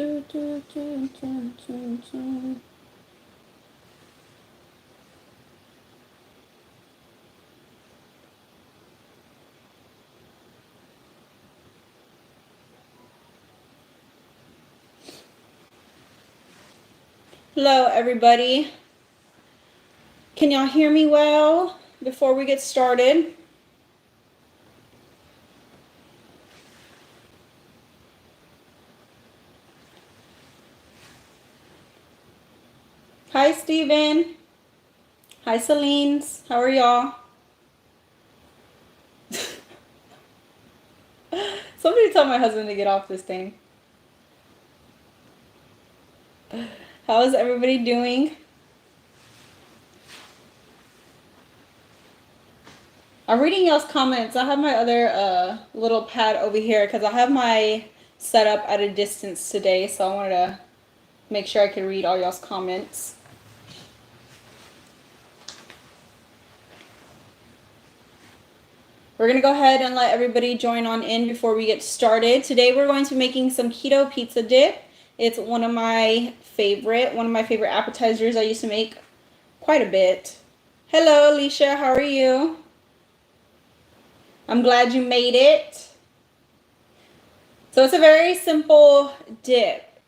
Hello, everybody. Can y'all hear me well before we get started? Hi, Steven. Hi, Celine's. How are y'all? Somebody tell my husband to get off this thing. How is everybody doing? I'm reading y'all's comments. I have my other little pad over here because I have my setup at a distance today, so I wanted to make sure I could read all y'all's comments. We're going to go ahead and let everybody join on in before we get started. Today we're going to be making some keto pizza dip. It's one of my favorite appetizers. I used to make quite a bit. Hello, Alicia. How are you? I'm glad you made it. So it's a very simple dip.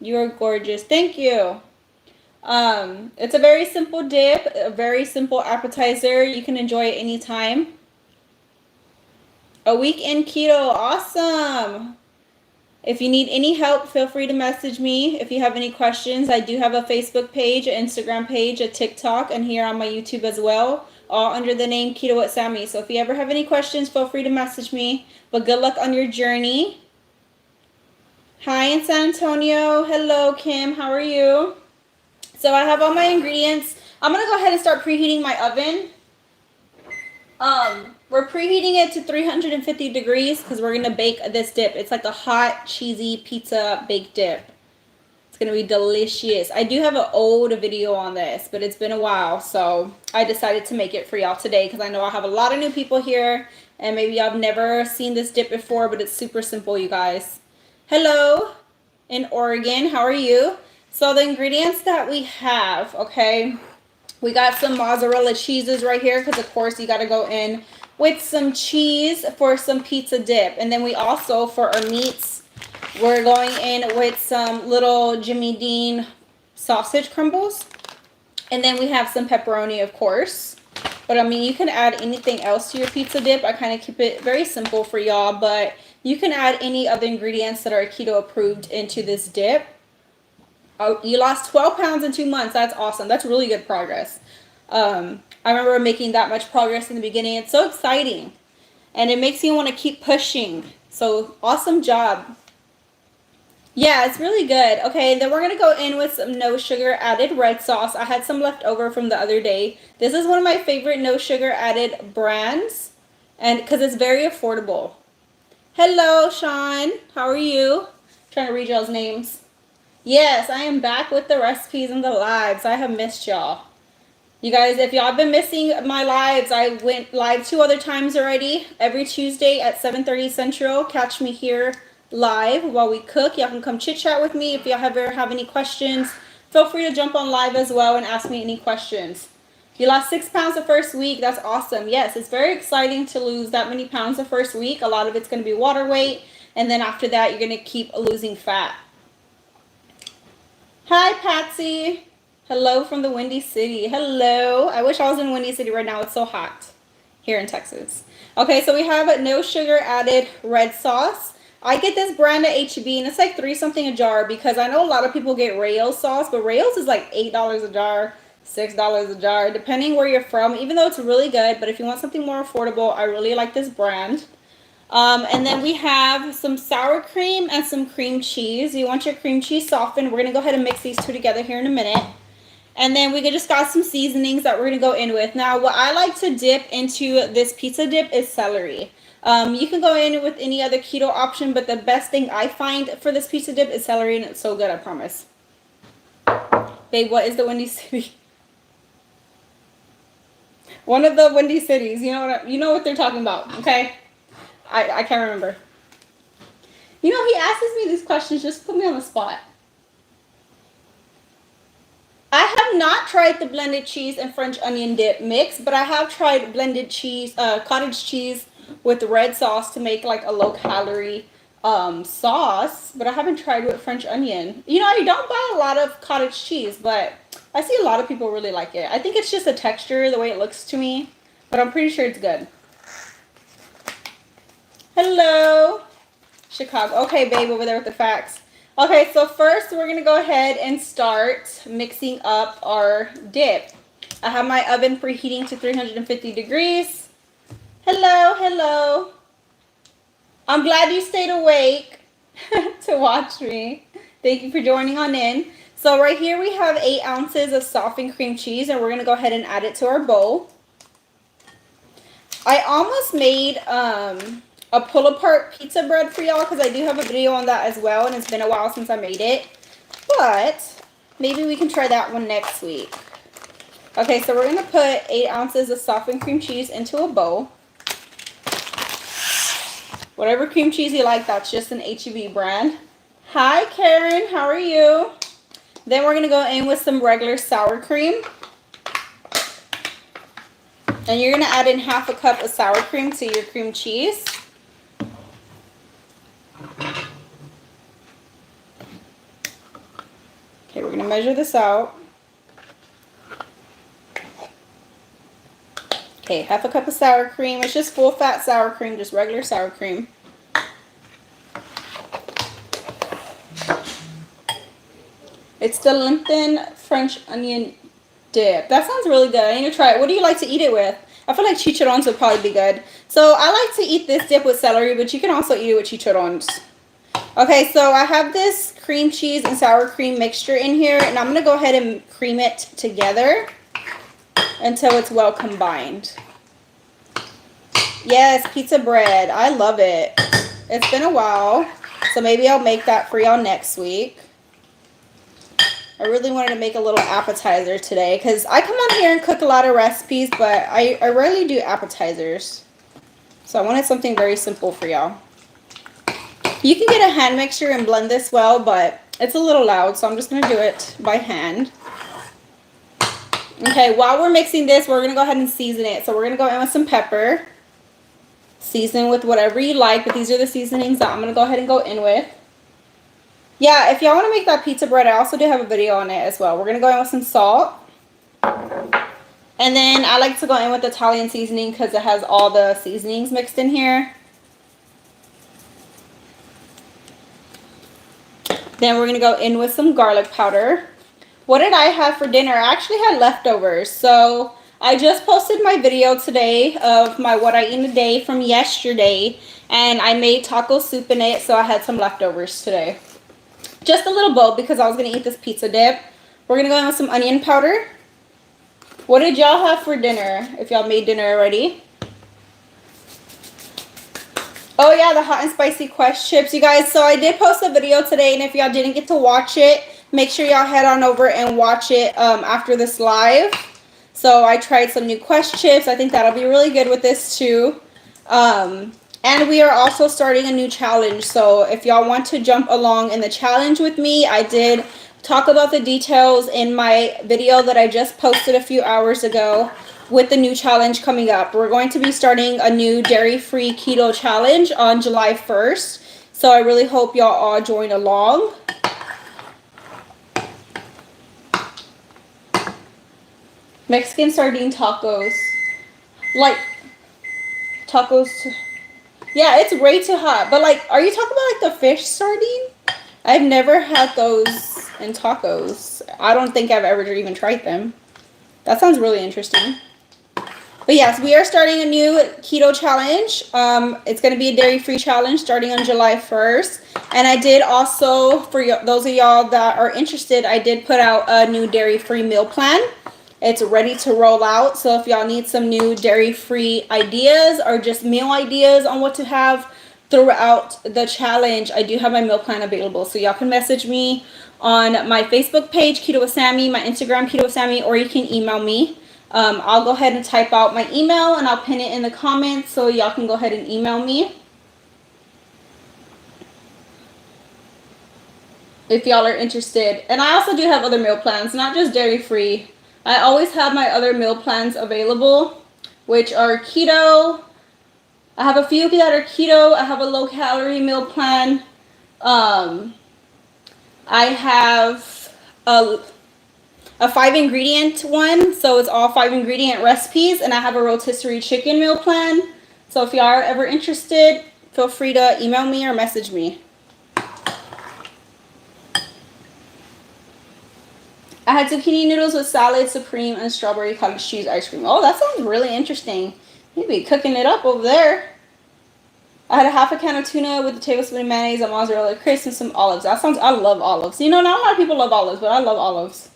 You are gorgeous. Thank you. It's a very simple dip, a very simple appetizer. You can enjoy it anytime. A week in keto. Awesome. If you need any help, feel free to message me. If you have any questions, I do have a Facebook page, an Instagram page, a TikTok, and here on my YouTube as well, all under the name Keto with Sammy. So if you ever have any questions, feel free to message me. But good luck on your journey. Hi in San Antonio. Hello, Kim. How are you? So I have all my ingredients. I'm going to go ahead and start preheating my oven. We're preheating it to 350 degrees because we're going to bake this dip. It's like a hot, cheesy pizza baked dip. It's going to be delicious. I do have an old video on this, but it's been a while, so I decided to make it for y'all today because I know I have a lot of new people here, and maybe y'all have never seen this dip before, but it's super simple, you guys. Hello in Oregon. How are you? So the ingredients that we have, okay, we got some mozzarella cheeses right here because, of course, you got to go in with some cheese for some pizza dip. And then we also, for our meats, we're going in with some little Jimmy Dean sausage crumbles. And then we have some pepperoni, of course. But, I mean, you can add anything else to your pizza dip. I kind of keep it very simple for y'all. But you can add any other ingredients that are keto approved into this dip. Oh, you lost 12 pounds in 2 months. That's awesome. That's really good progress. I remember making that much progress in the beginning. It's so exciting. And it makes you want to keep pushing. So, awesome job. Yeah, it's really good. Okay, then we're going to go in with some no sugar added red sauce. I had some left over from the other day. This is one of my favorite no sugar added brands. And because it's very affordable. Hello, Sean. How are you? Trying to read y'all's names. Yes, I am back with the recipes and the lives. I have missed y'all. You guys, if y'all have been missing my lives, I went live 2 other times already. Every Tuesday at 7:30 Central. Catch me here live while we cook. Y'all can come chit chat with me. If y'all ever have any questions, feel free to jump on live as well and ask me any questions. You lost 6 pounds the first week. That's awesome. Yes, it's very exciting to lose that many pounds the first week. A lot of it's going to be water weight. And then after that, you're going to keep losing fat. Hi, Patsy. Hello from the Windy City. Hello. I wish I was in Windy City right now. It's so hot here in Texas. Okay, so we have no sugar added red sauce. I get this brand at H-E-B, and it's like $3 something a jar because I know a lot of people get Rayo's sauce, but Rayo's is like $8 a jar, $6 a jar, depending where you're from, even though it's really good. But if you want something more affordable, I really like this brand. And then we have some sour cream and some cream cheese. You want your cream cheese softened. We're going to go ahead and mix these two together here in a minute. And then we just got some seasonings that we're going to go in with. Now, what I like to dip into this pizza dip is celery. You can go in with any other keto option, but the best thing I find for this pizza dip is celery, and it's so good, I promise. Babe, what is the Windy City? One of the Windy Cities. You know what they're talking about, okay? I can't remember. You know, he asks me these questions just to put me on the spot. I have not tried the blended cheese and French onion dip mix, but I have tried blended cheese, cottage cheese with red sauce to make like a low calorie sauce, but I haven't tried with French onion. You know, I don't buy a lot of cottage cheese, but I see a lot of people really like it. I think it's just the texture, the way it looks to me, but I'm pretty sure it's good. Hello, Chicago. Okay, babe, over there with the facts. Okay, so first we're going to go ahead and start mixing up our dip. I have my oven preheating to 350 degrees. Hello, hello. I'm glad you stayed awake to watch me. Thank you for joining on in. So right here we have 8 ounces of softened cream cheese, and we're going to go ahead and add it to our bowl. I almost made a pull-apart pizza bread for y'all because I do have a video on that as well, and it's been a while since I made it. But maybe we can try that one next week. Okay, so we're going to put 8 ounces of softened cream cheese into a bowl. Whatever cream cheese you like, that's just an H-E-B brand. Hi, Karen. How are you? Then we're going to go in with some regular sour cream. And you're going to add in half a cup of sour cream to your cream cheese. Okay, we're going to measure this out. Okay, half a cup of sour cream. It's just full fat sour cream, just regular sour cream. It's the Lipton French onion dip. That sounds really good. I need to try it. What do you like to eat it with? I feel like chicharrones would probably be good. So I like to eat this dip with celery, but you can also eat it with chicharrones. Okay, so I have this cream cheese and sour cream mixture in here, and I'm going to go ahead and cream it together until it's well combined. Yes, pizza bread. I love it. It's been a while, so maybe I'll make that for y'all next week. I really wanted to make a little appetizer today because I come on here and cook a lot of recipes, but I rarely do appetizers. So I wanted something very simple for y'all. You can get a hand mixer and blend this well, but it's a little loud, so I'm just going to do it by hand. Okay, while we're mixing this, we're going to go ahead and season it. So we're going to go in with some pepper. Season with whatever you like, but these are the seasonings that I'm going to go ahead and go in with. Yeah, if y'all want to make that pizza bread, I also do have a video on it as well. We're going to go in with some salt. And then I like to go in with Italian seasoning because it has all the seasonings mixed in here. Then we're going to go in with some garlic powder. What did I have for dinner? I actually had leftovers. So I just posted my video today of my what I eat in a day from yesterday. And I made taco soup in it, so I had some leftovers today. Just a little bowl because I was going to eat this pizza dip. We're going to go in with some onion powder. What did y'all have for dinner, if y'all made dinner already? Oh yeah, the hot and spicy Quest chips. You guys, so I did post a video today, and if y'all didn't get to watch it, make sure y'all head on over and watch it after this live. So I tried some new Quest chips. I think that'll be really good with this too. And we are also starting a new challenge. So if y'all want to jump along in the challenge with me, I did talk about the details in my video that I just posted a few hours ago with the new challenge coming up. We're going to be starting a new dairy-free keto challenge on July 1st. So I really hope y'all all join along. Mexican sardine tacos. Like tacos. Yeah, it's way too hot. But like, are you talking about like the fish sardine? I've never had those in tacos. I don't think I've ever even tried them. That sounds really interesting. But yes, we are starting a new keto challenge. It's going to be a dairy-free challenge starting on July 1st. And I did also, for those of y'all that are interested, I did put out a new dairy-free meal plan. It's ready to roll out. So if y'all need some new dairy-free ideas or just meal ideas on what to have throughout the challenge, I do have my meal plan available. So y'all can message me on my Facebook page, Keto with Sammy, my Instagram, Keto with Sammy, or you can email me. I'll go ahead and type out my email and I'll pin it in the comments so y'all can go ahead and email me. if y'all are interested. And I also do have other meal plans, not just dairy free. I always have my other meal plans available, which are keto. I have a few that are keto. I have a low calorie meal plan. I have a 5-ingredient one, so it's all 5-ingredient recipes, and I have a rotisserie chicken meal plan. So if y'all are ever interested, feel free to email me or message me. I had zucchini noodles with salad, supreme, and strawberry cottage cheese ice cream. Oh, that sounds really interesting. You'd be cooking it up over there. I had a half a can of tuna with a tablespoon of mayonnaise, a mozzarella crisp, and some olives. That sounds, I love olives. You know, not a lot of people love olives, but I love olives.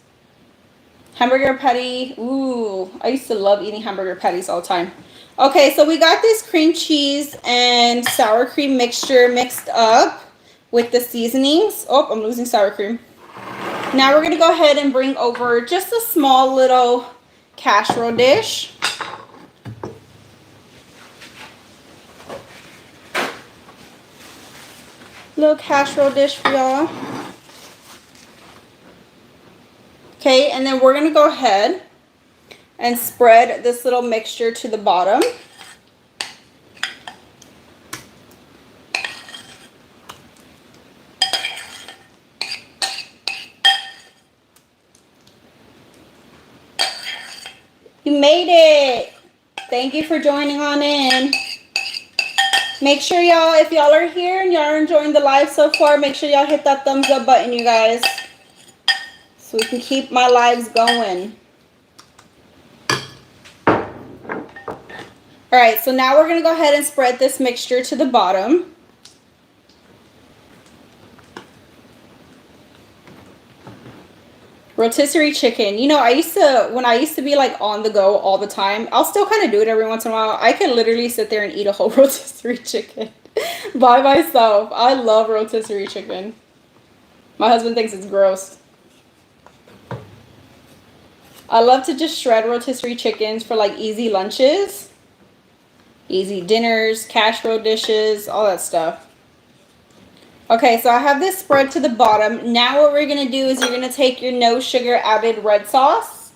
Hamburger patty. Ooh, I used to love eating hamburger patties all the time. Okay, so we got this cream cheese and sour cream mixture mixed up with the seasonings. Oh, I'm losing sour cream. Now we're going to go ahead and bring over just a small little casserole dish. Little casserole dish for y'all. Okay, and then we're going to go ahead and spread this little mixture to the bottom. You made it! Thank you for joining on in. Make sure y'all, if y'all are here and y'all are enjoying the live so far, make sure y'all hit that thumbs up button, you guys, so we can keep my lives going. Alright, so now we're going to go ahead and spread this mixture to the bottom. Rotisserie chicken. You know, when I used to be like on the go all the time, I'll still kind of do it every once in a while. I can literally sit there and eat a whole rotisserie chicken by myself. I love rotisserie chicken. My husband thinks it's gross. I love to just shred rotisserie chickens for like easy lunches, easy dinners, casserole dishes, all that stuff. Okay, so I have this spread to the bottom. Now what we're going to do is you're going to take your no sugar added red sauce.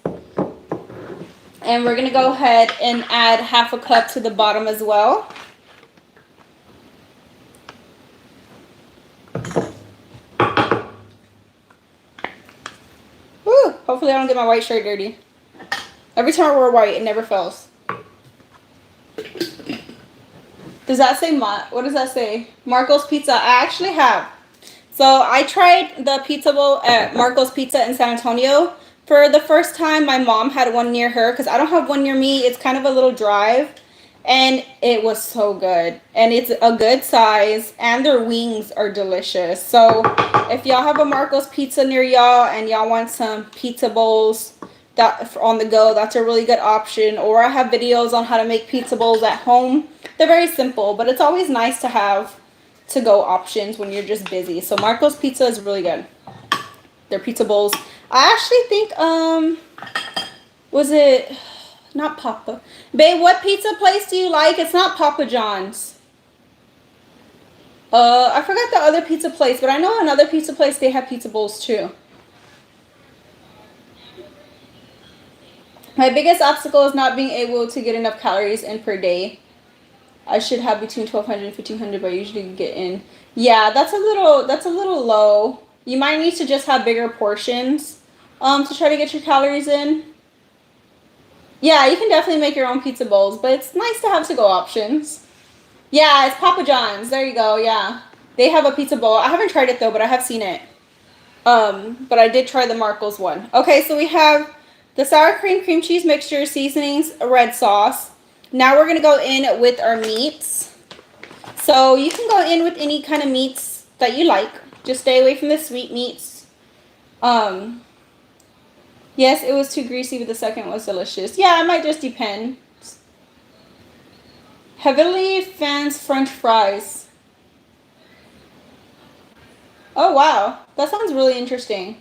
And we're going to go ahead and add half a cup to the bottom as well. Woo! Hopefully I don't get my white shirt dirty. Every time I wear white, it never fails. Does that say, what does that say? Marco's Pizza. I actually have. So I tried the pizza bowl at Marco's Pizza in San Antonio. For the first time, my mom had one near her because I don't have one near me. It's kind of a little drive. And it was so good. And it's a good size. And their wings are delicious. So if y'all have a Marco's Pizza near y'all and y'all want some pizza bowls that on the go, that's a really good option. Or I have videos on how to make pizza bowls at home. They're very simple, but it's always nice to have to-go options when you're just busy. So Marco's Pizza is really good. Their pizza bowls. I actually think, was it not Papa? Babe, what pizza place do you like? It's not Papa John's. I forgot the other pizza place, but I know another pizza place, they have pizza bowls too. My biggest obstacle is not being able to get enough calories in per day. I should have between 1,200 and 1,500, but I usually get in. Yeah, that's a little low. You might need to just have bigger portions to try to get your calories in. Yeah, you can definitely make your own pizza bowls, but it's nice to have to-go options. Yeah, it's Papa John's. There you go. Yeah, they have a pizza bowl. I haven't tried it though, but I have seen it. But I did try the Marco's one. Okay, so we have the sour cream, cream cheese mixture, seasonings, red sauce. Now we're going to go in with our meats. So you can go in with any kind of meats that you like. Just stay away from the sweet meats. Yes, it was too greasy, but the second was delicious. Yeah, it might just depend. Heavily Fans French fries. Oh, wow. That sounds really interesting.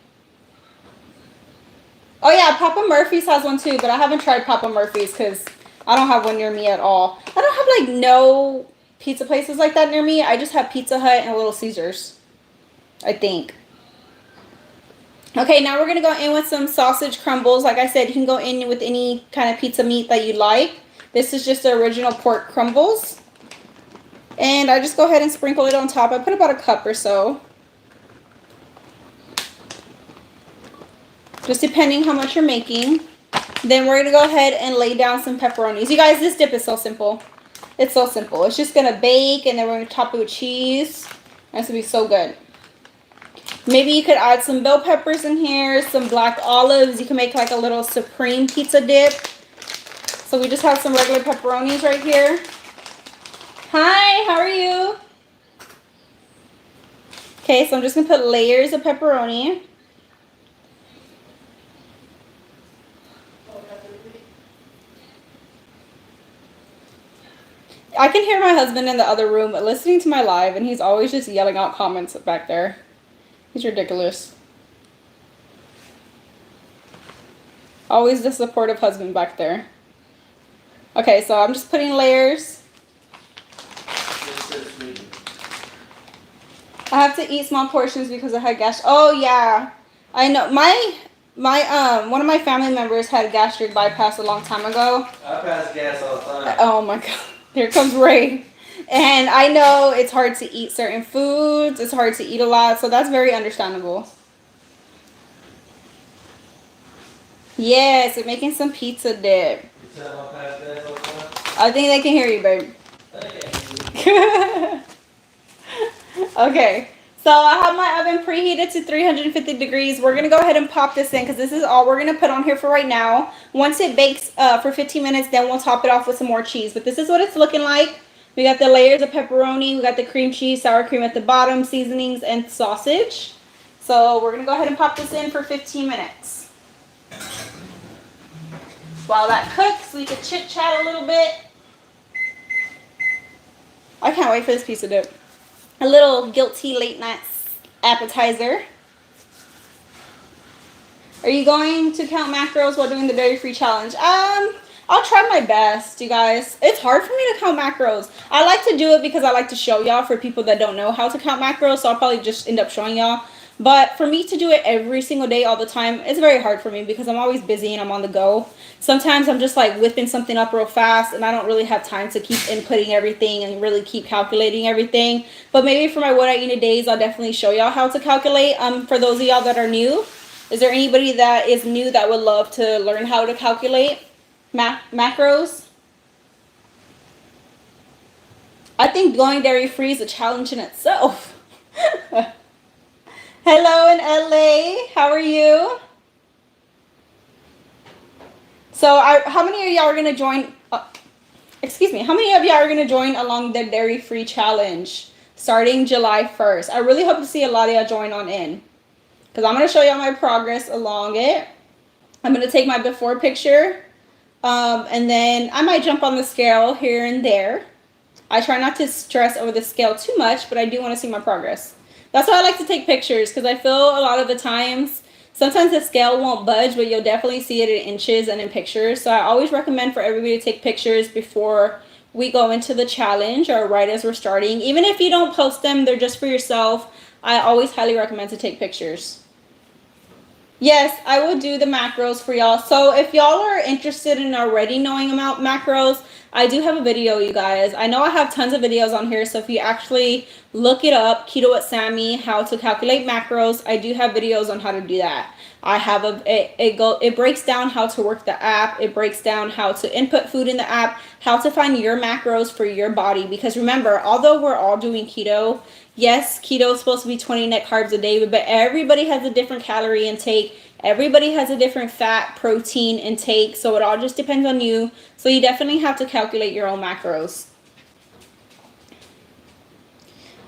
Oh, yeah, Papa Murphy's has one too, but I haven't tried Papa Murphy's because I don't have one near me at all. I don't have, like, no pizza places like that near me. I just have Pizza Hut and Little Caesars, I think. Okay, now we're gonna go in with some sausage crumbles. Like I said, you can go in with any kind of pizza meat that you like. This is just the original pork crumbles. And I just go ahead and sprinkle it on top. I put about a cup or so. Just depending how much you're making. Then we're gonna go ahead and lay down some pepperonis. You guys, this dip is so simple. It's so simple. It's just gonna bake and then we're gonna top it with cheese. That's gonna be so good. Maybe you could add some bell peppers in here, some black olives. You can make like a little supreme pizza dip. So we just have some regular pepperonis right here. Hi, how are you? Okay, so I'm just gonna put layers of pepperoni. I can hear my husband in the other room listening to my live, and he's always just yelling out comments back there. He's ridiculous. Always the supportive husband back there. Okay, so I'm just putting layers. I have to eat small portions because I had gas. Oh yeah, I know. My one of my family members had gastric bypass a long time ago. I pass gas all the time. Oh my god, here comes Ray. And I know it's hard to eat certain foods. It's hard to eat a lot, so that's very understandable. Yes, we're making some pizza dip. You tell I pass gas all the time? I think they can hear you, babe. Okay. Okay, so I have my oven preheated to 350 degrees. We're gonna go ahead and pop this in because this is all we're gonna put on here for right now. Once it bakes for 15 minutes, then we'll top it off with some more cheese. But this is what it's looking like. We got the layers of pepperoni, we got the cream cheese, sour cream at the bottom, seasonings, and sausage. So we're gonna go ahead and pop this in for 15 minutes. While that cooks, we can chit chat a little bit. I can't wait for this piece of dip. A little guilty late night appetizer. Are you going to count macros while doing the dairy-free challenge? I'll try my best, you guys. It's hard for me to count macros. I like to do it because I like to show y'all for people that don't know how to count macros, so I'll probably just end up showing y'all. But for me to do it every single day all the time, it's very hard for me because I'm always busy and I'm on the go. Sometimes I'm just like whipping something up real fast and I don't really have time to keep inputting everything and really keep calculating everything. But maybe for my what I eat in a days, I'll definitely show y'all how to calculate. For those of y'all that are new, is there anybody that is new that would love to learn how to calculate macros? I think going dairy free is a challenge in itself. Hello in LA, how are you? So how many of y'all are gonna join? Excuse me, how many of y'all are gonna join along the dairy-free challenge starting July 1st? I really hope to see a lot of y'all join on in, because I'm gonna show y'all my progress along it. I'm gonna take my before picture, and then I might jump on the scale here and there. I try not to stress over the scale too much, but I do want to see my progress. That's why I like to take pictures, because I feel a lot of the times, sometimes the scale won't budge, but you'll definitely see it in inches and in pictures. So I always recommend for everybody to take pictures before we go into the challenge or right as we're starting. Even if you don't post them, they're just for yourself. I always highly recommend to take pictures. Yes, I will do the macros for y'all. So if y'all are interested in already knowing about macros, I do have a video, you guys. I know I have tons of videos on here, so if you actually look it up, Keto with Sammy, how to calculate macros, I do have videos on how to do that. I have it breaks down how to work the app. It breaks down how to input food in the app, how to find your macros for your body. Because remember, although we're all doing keto, yes, keto is supposed to be 20 net carbs a day, but everybody has a different calorie intake. Everybody has a different fat, protein intake, so it all just depends on you. So you definitely have to calculate your own macros.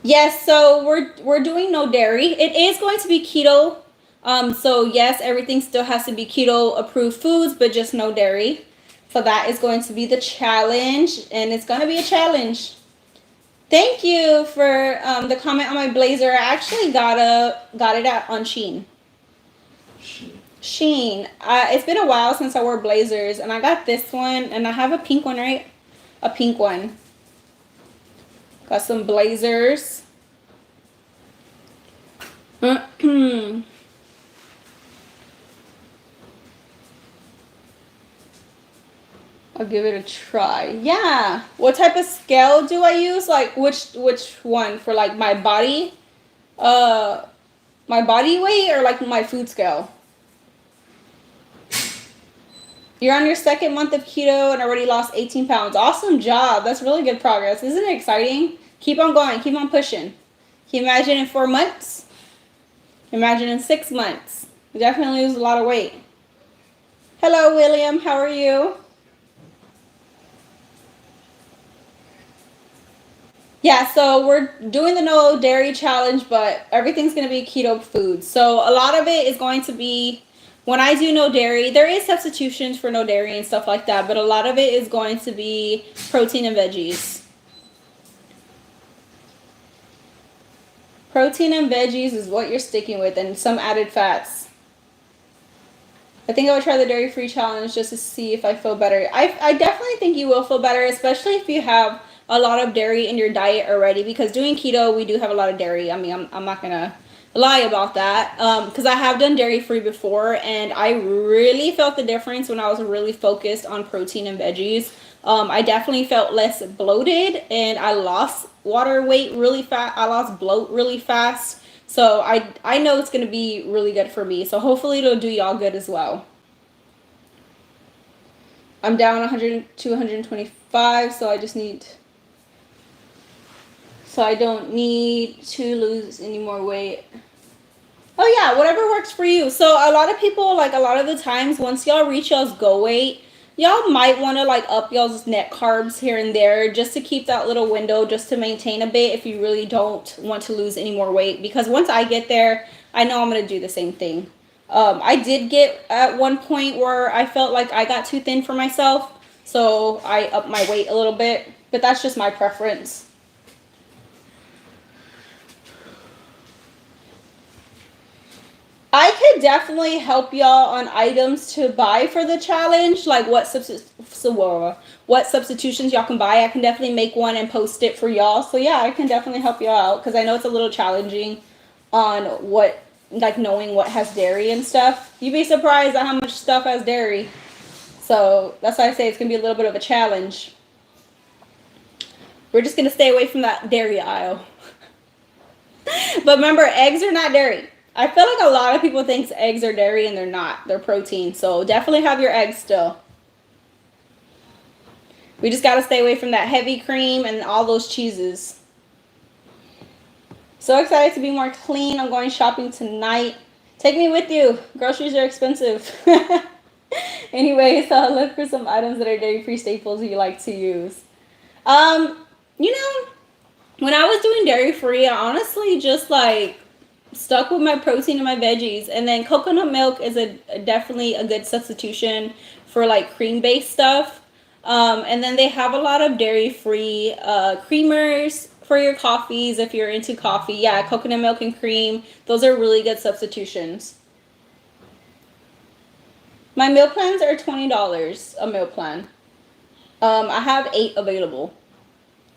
Yes, so we're doing no dairy. It is going to be keto. So yes, everything still has to be keto approved foods, but just no dairy. So that is going to be the challenge, and it's going to be a challenge. Thank you for the comment on my blazer. I actually got it on Shein. Shein. It's been a while since I wore blazers, and I got this one, and I have a pink one, right? A pink one. Got some blazers. I'll give it a try. Yeah. What type of scale do I use? Like which one for like my body? My body weight or like my food scale? You're on your second month of keto and already lost 18 pounds. Awesome job. That's really good progress. Isn't it exciting? Keep on going. Keep on pushing. Can you imagine in 4 months? Imagine in 6 months. You definitely lose a lot of weight. Hello, William. How are you? Yeah, so we're doing the no dairy challenge, but everything's going to be keto food. So a lot of it is going to be, when I do no dairy, there is substitutions for no dairy and stuff like that, but a lot of it is going to be protein and veggies. Protein and veggies is what you're sticking with, and some added fats. I think I would try the dairy-free challenge just to see if I feel better. I definitely think you will feel better, especially if you have a lot of dairy in your diet already, because doing keto, we do have a lot of dairy. I mean, I'm not going to lie about that, because I have done dairy-free before, and I really felt the difference when I was really focused on protein and veggies. I definitely felt less bloated, and I lost water weight really fast. I lost bloat really fast. So I know it's going to be really good for me. So hopefully it'll do y'all good as well. I'm down 100 to 125, so I don't need to lose any more weight. Oh yeah, whatever works for you. So a lot of people, like a lot of the times, once y'all reach y'all's goal weight, y'all might want to like up y'all's net carbs here and there just to keep that little window, just to maintain a bit if you really don't want to lose any more weight. Because once I get there, I know I'm going to do the same thing. I did get at one point where I felt like I got too thin for myself, so I upped my weight a little bit, but that's just my preference. I could definitely help y'all on items to buy for the challenge, like what substitutions y'all can buy. I can definitely make one and post it for y'all. So yeah, I can definitely help y'all out, because I know it's a little challenging on what, like knowing what has dairy and stuff. You'd be surprised at how much stuff has dairy. So that's why I say it's going to be a little bit of a challenge. We're just going to stay away from that dairy aisle. But remember, eggs are not dairy. I feel like a lot of people think eggs are dairy and they're not. They're protein. So definitely have your eggs still. We just got to stay away from that heavy cream and all those cheeses. So excited to be more clean. I'm going shopping tonight. Take me with you. Groceries are expensive. Anyway, so I'll look for some items that are dairy-free staples you like to use. You know, when I was doing dairy-free, I honestly just like stuck with my protein and my veggies, and then coconut milk is definitely a good substitution for like cream-based stuff. And then they have a lot of dairy-free creamers for your coffees if you're into coffee. Yeah, coconut milk and cream, those are really good substitutions. My meal plans are $20 a meal plan. I have 8 available.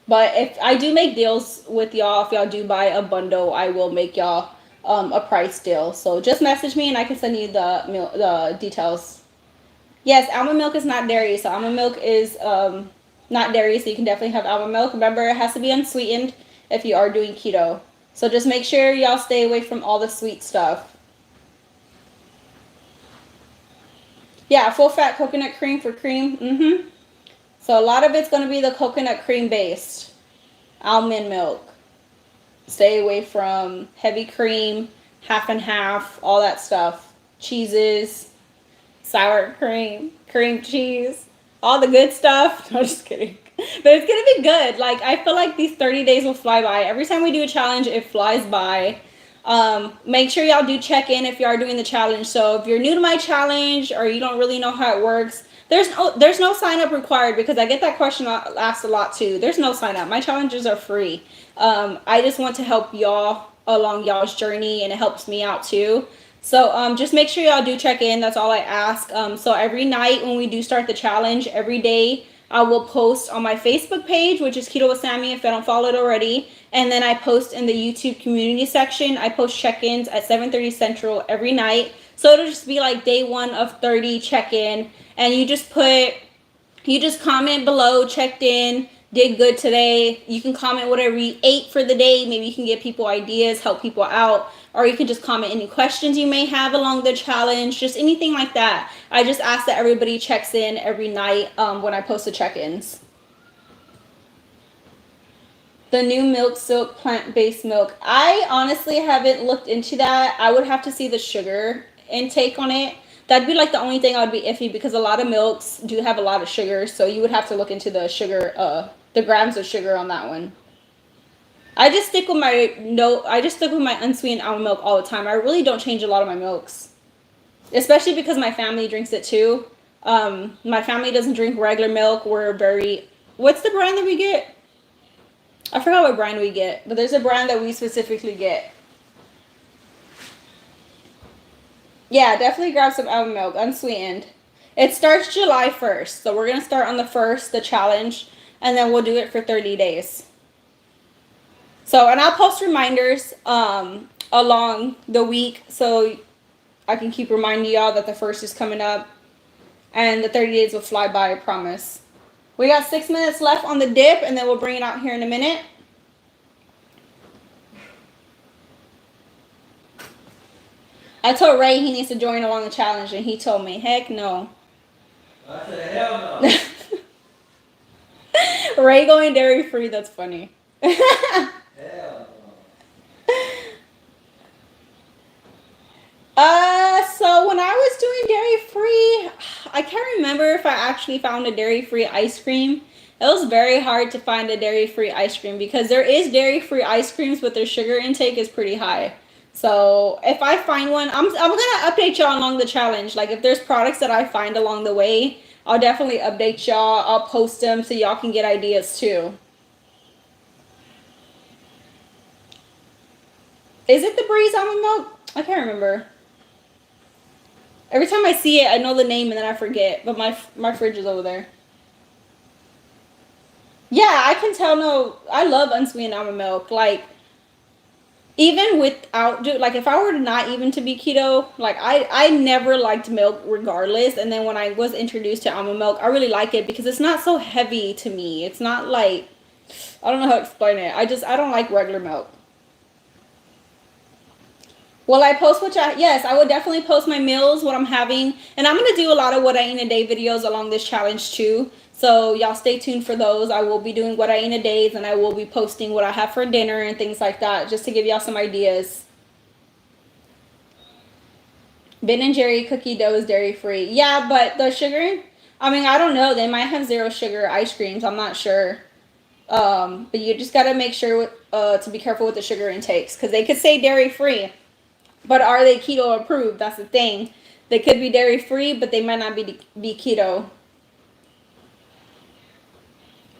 But if I do make deals with y'all, if y'all do buy a bundle, I will make y'all a price deal. So just message me and I can send you the details. Yes, almond milk is not dairy. So almond milk is not dairy, so you can definitely have almond milk. Remember, it has to be unsweetened if you are doing keto. So just make sure y'all stay away from all the sweet stuff. Yeah, full fat coconut cream for cream. So a lot of it's going to be the coconut cream based. Almond milk. Stay away from heavy cream, half and half, all that stuff. Cheeses, sour cream, cream cheese, all the good stuff. No, just kidding. But it's going to be good. Like, I feel like these 30 days will fly by. Every time we do a challenge, it flies by. Make sure y'all do check in if you are doing the challenge. So if you're new to my challenge or you don't really know how it works, there's no sign up required, because I get that question asked a lot too. There's no sign up. My challenges are free. I just want to help y'all along y'all's journey, and it helps me out too. So just make sure y'all do check in. That's all I ask. So every night when we do start the challenge, every day I will post on my Facebook page, which is Keto with Sammy, if I don't follow it already. And then I post in the YouTube community section. I post check-ins at 7:30 Central every night. So it'll just be like day 1 of 30 check-in. And you just put You just comment below, checked in, did good today. You can comment whatever you ate for the day. Maybe you can give people ideas, help people out. Or you can just comment any questions you may have along the challenge, just anything like that. I just ask that everybody checks in every night when I post the check-ins. The new Milk Silk plant-based milk. I honestly haven't looked into that. I would have to see the sugar intake on it. That'd be like the only thing I would be iffy, because a lot of milks do have a lot of sugar. So you would have to look into the sugar, the grams of sugar on that one. I just stick with my unsweetened almond milk all the time. I really don't change a lot of my milks, especially because my family drinks it too. My family doesn't drink regular milk. What's the brand that we get? I forgot what brand we get, but there's a brand that we specifically get. Yeah, definitely grab some almond milk, unsweetened. It starts July 1st, so we're going to start on the 1st, the challenge, and then we'll do it for 30 days. So, and I'll post reminders along the week, so I can keep reminding y'all that the 1st is coming up, and the 30 days will fly by, I promise. We got 6 minutes left on the dip, and then we'll bring it out here in a minute. I told Ray he needs to join along the challenge, and he told me, heck no. I said, hell no. Ray going dairy free, that's funny. Hell no. So when I was doing dairy free, I can't remember if I actually found a dairy free ice cream. It was very hard to find a dairy free ice cream, because there is dairy free ice creams, but their sugar intake is pretty high. So if I find one, I'm gonna update y'all along the challenge. Like if there's products that I find along the way, I'll definitely update y'all. I'll post them so y'all can get ideas too. Is it the Breeze almond milk? I can't remember. Every time I see it, I know the name and then I forget. But my fridge is over there. Yeah, I can tell. No, I love unsweetened almond milk. Like, even without, like if I were to not even to be keto, like I never liked milk regardless. And then when I was introduced to almond milk, I really like it because it's not so heavy to me. It's not like, I don't know how to explain it. I don't like regular milk. Will I post yes, I would definitely post my meals, what I'm having. And I'm going to do a lot of what I eat in a day videos along this challenge too. So y'all stay tuned for those. I will be doing what I eat in a days, and I will be posting what I have for dinner and things like that, just to give y'all some ideas. Ben & Jerry cookie dough is dairy free. Yeah, but the sugar, I mean, I don't know. They might have 0 sugar ice creams. I'm not sure. But you just got to make sure to be careful with the sugar intakes, because they could say dairy free. But are they keto approved? That's the thing. They could be dairy free, but they might not be keto.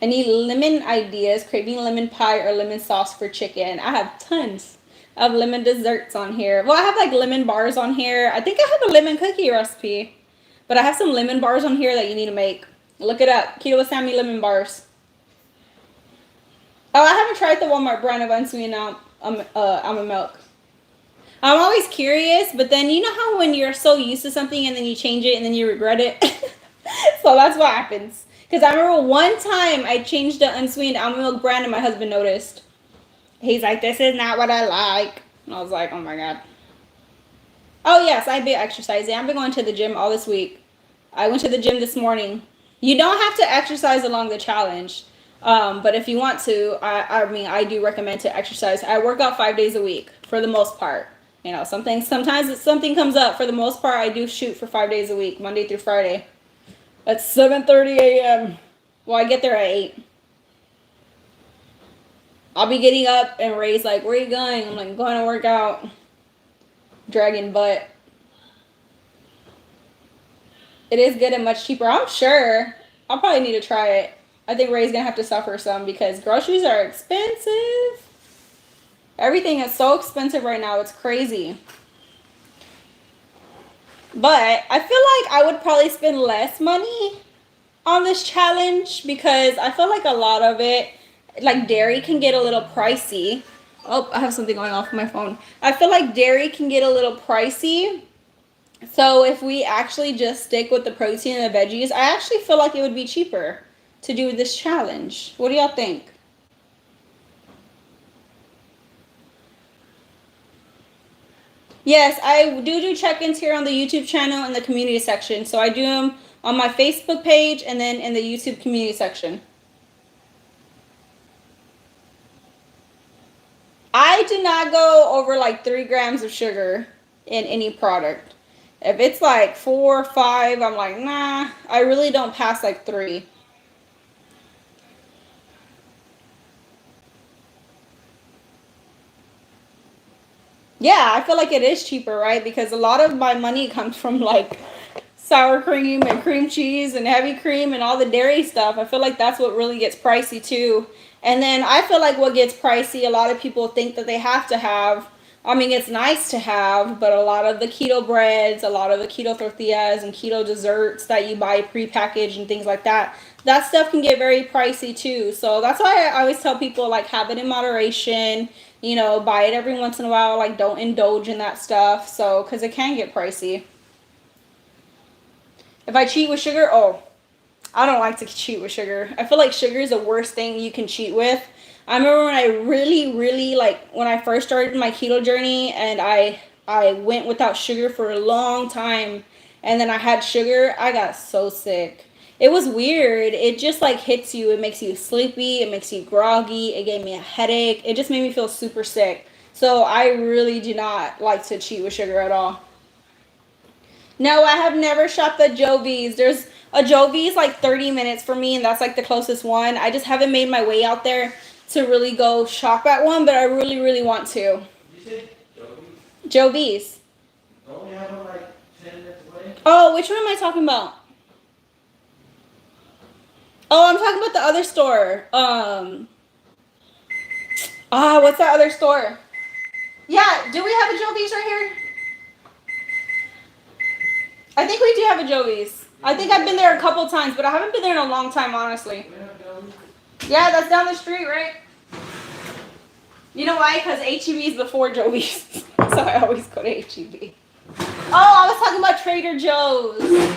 I need lemon ideas. Craving lemon pie or lemon sauce for chicken. I have tons of lemon desserts on here. Well, I have like lemon bars on here. I think I have a lemon cookie recipe. But I have some lemon bars on here that you need to make. Look it up. Keto with Sammy lemon bars. Oh, I haven't tried the Walmart brand of unsweetened almond milk. I'm always curious, but then you know how when you're so used to something and then you change it and then you regret it? So that's what happens. Because I remember one time I changed the unsweetened almond milk brand and my husband noticed. He's like, this is not what I like. And I was like, oh my God. Oh yes, I've been exercising. I've been going to the gym all this week. I went to the gym this morning. You don't have to exercise along the challenge. But if you want to, I do recommend to exercise. I work out 5 days a week for the most part. You know, sometimes something comes up. For the most part, I do shoot for 5 days a week, Monday through Friday. At 7:30 a.m. Well, I get there at 8. I'll be getting up and Ray's like, where are you going? I'm like, I'm going to work out. Dragging butt. It is good and much cheaper. I'm sure. I'll probably need to try it. I think Ray's going to have to suffer some because groceries are expensive. Everything is so expensive right now. It's crazy. But I feel like I would probably spend less money on this challenge because I feel like a lot of it, like dairy can get a little pricey. Oh, I have something going off on my phone. I feel like dairy can get a little pricey. So if we actually just stick with the protein and the veggies, I actually feel like it would be cheaper to do this challenge. What do y'all think? Yes, I do check-ins here on the YouTube channel in the community section. So I do them on my Facebook page and then in the YouTube community section. I do not go over like 3 grams of sugar in any product. If it's like 4 or 5, I'm like, nah, I really don't pass like 3. Yeah, I feel like it is cheaper, right? Because a lot of my money comes from like sour cream and cream cheese and heavy cream and all the dairy stuff. I feel like that's what really gets pricey too. And then I feel like what gets pricey, a lot of people think that they have to have. I mean, it's nice to have, but a lot of the keto breads, a lot of the keto tortillas and keto desserts that you buy prepackaged and things like that stuff can get very pricey too. So that's why I always tell people like have it in moderation, you know, buy it every once in a while, like don't indulge in that stuff. So, because it can get pricey. If I cheat with sugar, oh, I don't like to cheat with sugar. I feel like sugar is the worst thing you can cheat with. I remember when I really like when I first started my keto journey and I went without sugar for a long time and then I had sugar, I got so sick. It was weird. It just like hits you. It makes you sleepy, it makes you groggy. It gave me a headache. It just made me feel super sick. So I really do not like to cheat with sugar at all. No, I have never shopped at Jovi's. There's a Jovi's like 30 minutes for me, and that's like the closest one. I just haven't made my way out there to really go shop at one, but I really want to. You said Joey? Jovi's. Don't we have them like 10 minutes away? Oh, which one am I talking about? Oh, I'm talking about the other store. What's that other store? Yeah, do we have a Jovi's right here? I think we do have a Jovi's. I think I've been there a couple times, but I haven't been there in a long time, honestly. We have Joey? Yeah, that's down the street, right? You know why? Because HEB is before Joey's. So I always go to HEB. Oh, I was talking about Trader Joe's.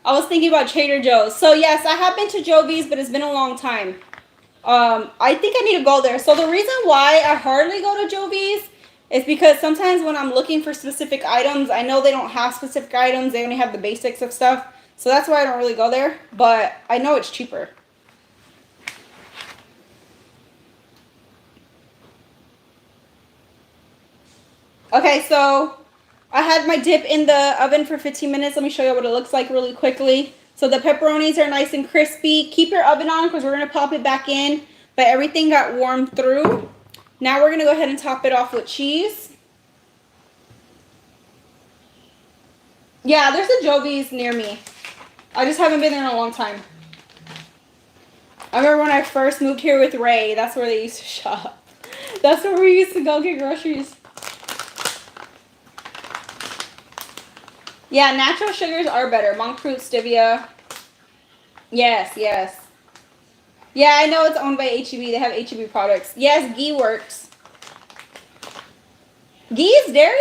I was thinking about Trader Joe's. So yes, I have been to Joey's, but it's been a long time. I think I need to go there. So the reason why I hardly go to Joey's is because sometimes when I'm looking for specific items, I know they don't have specific items. They only have the basics of stuff. So that's why I don't really go there. But I know it's cheaper. Okay, so I had my dip in the oven for 15 minutes. Let me show you what it looks like really quickly. So the pepperonis are nice and crispy. Keep your oven on because we're going to pop it back in. But everything got warmed through. Now we're going to go ahead and top it off with cheese. Yeah, there's a Jovi's near me. I just haven't been there in a long time. I remember when I first moved here with Ray, that's where they used to shop. That's where we used to go get groceries. Yeah, natural sugars are better. Monk fruit, stevia. Yes. Yeah, I know it's owned by HEB. They have HEB products. Yes, ghee works. Ghee is dairy?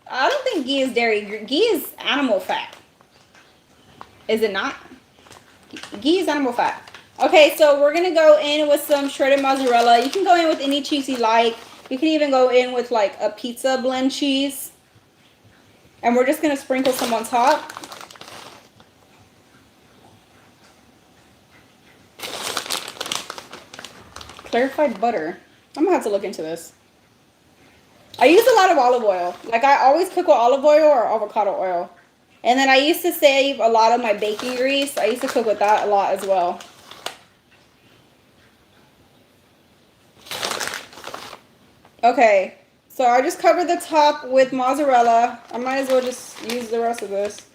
I don't think ghee is dairy. Ghee is animal fat. Is it not? Ghee is animal fat. Okay, so we're going to go in with some shredded mozzarella. You can go in with any cheese you like. You can even go in with like a pizza blend cheese. And we're just going to sprinkle some on top. Clarified butter. I'm going to have to look into this. I use a lot of olive oil. Like I always cook with olive oil or avocado oil. And then I used to save a lot of my baking grease. I used to cook with that a lot as well. Okay. So I just covered the top with mozzarella. I might as well just use the rest of this.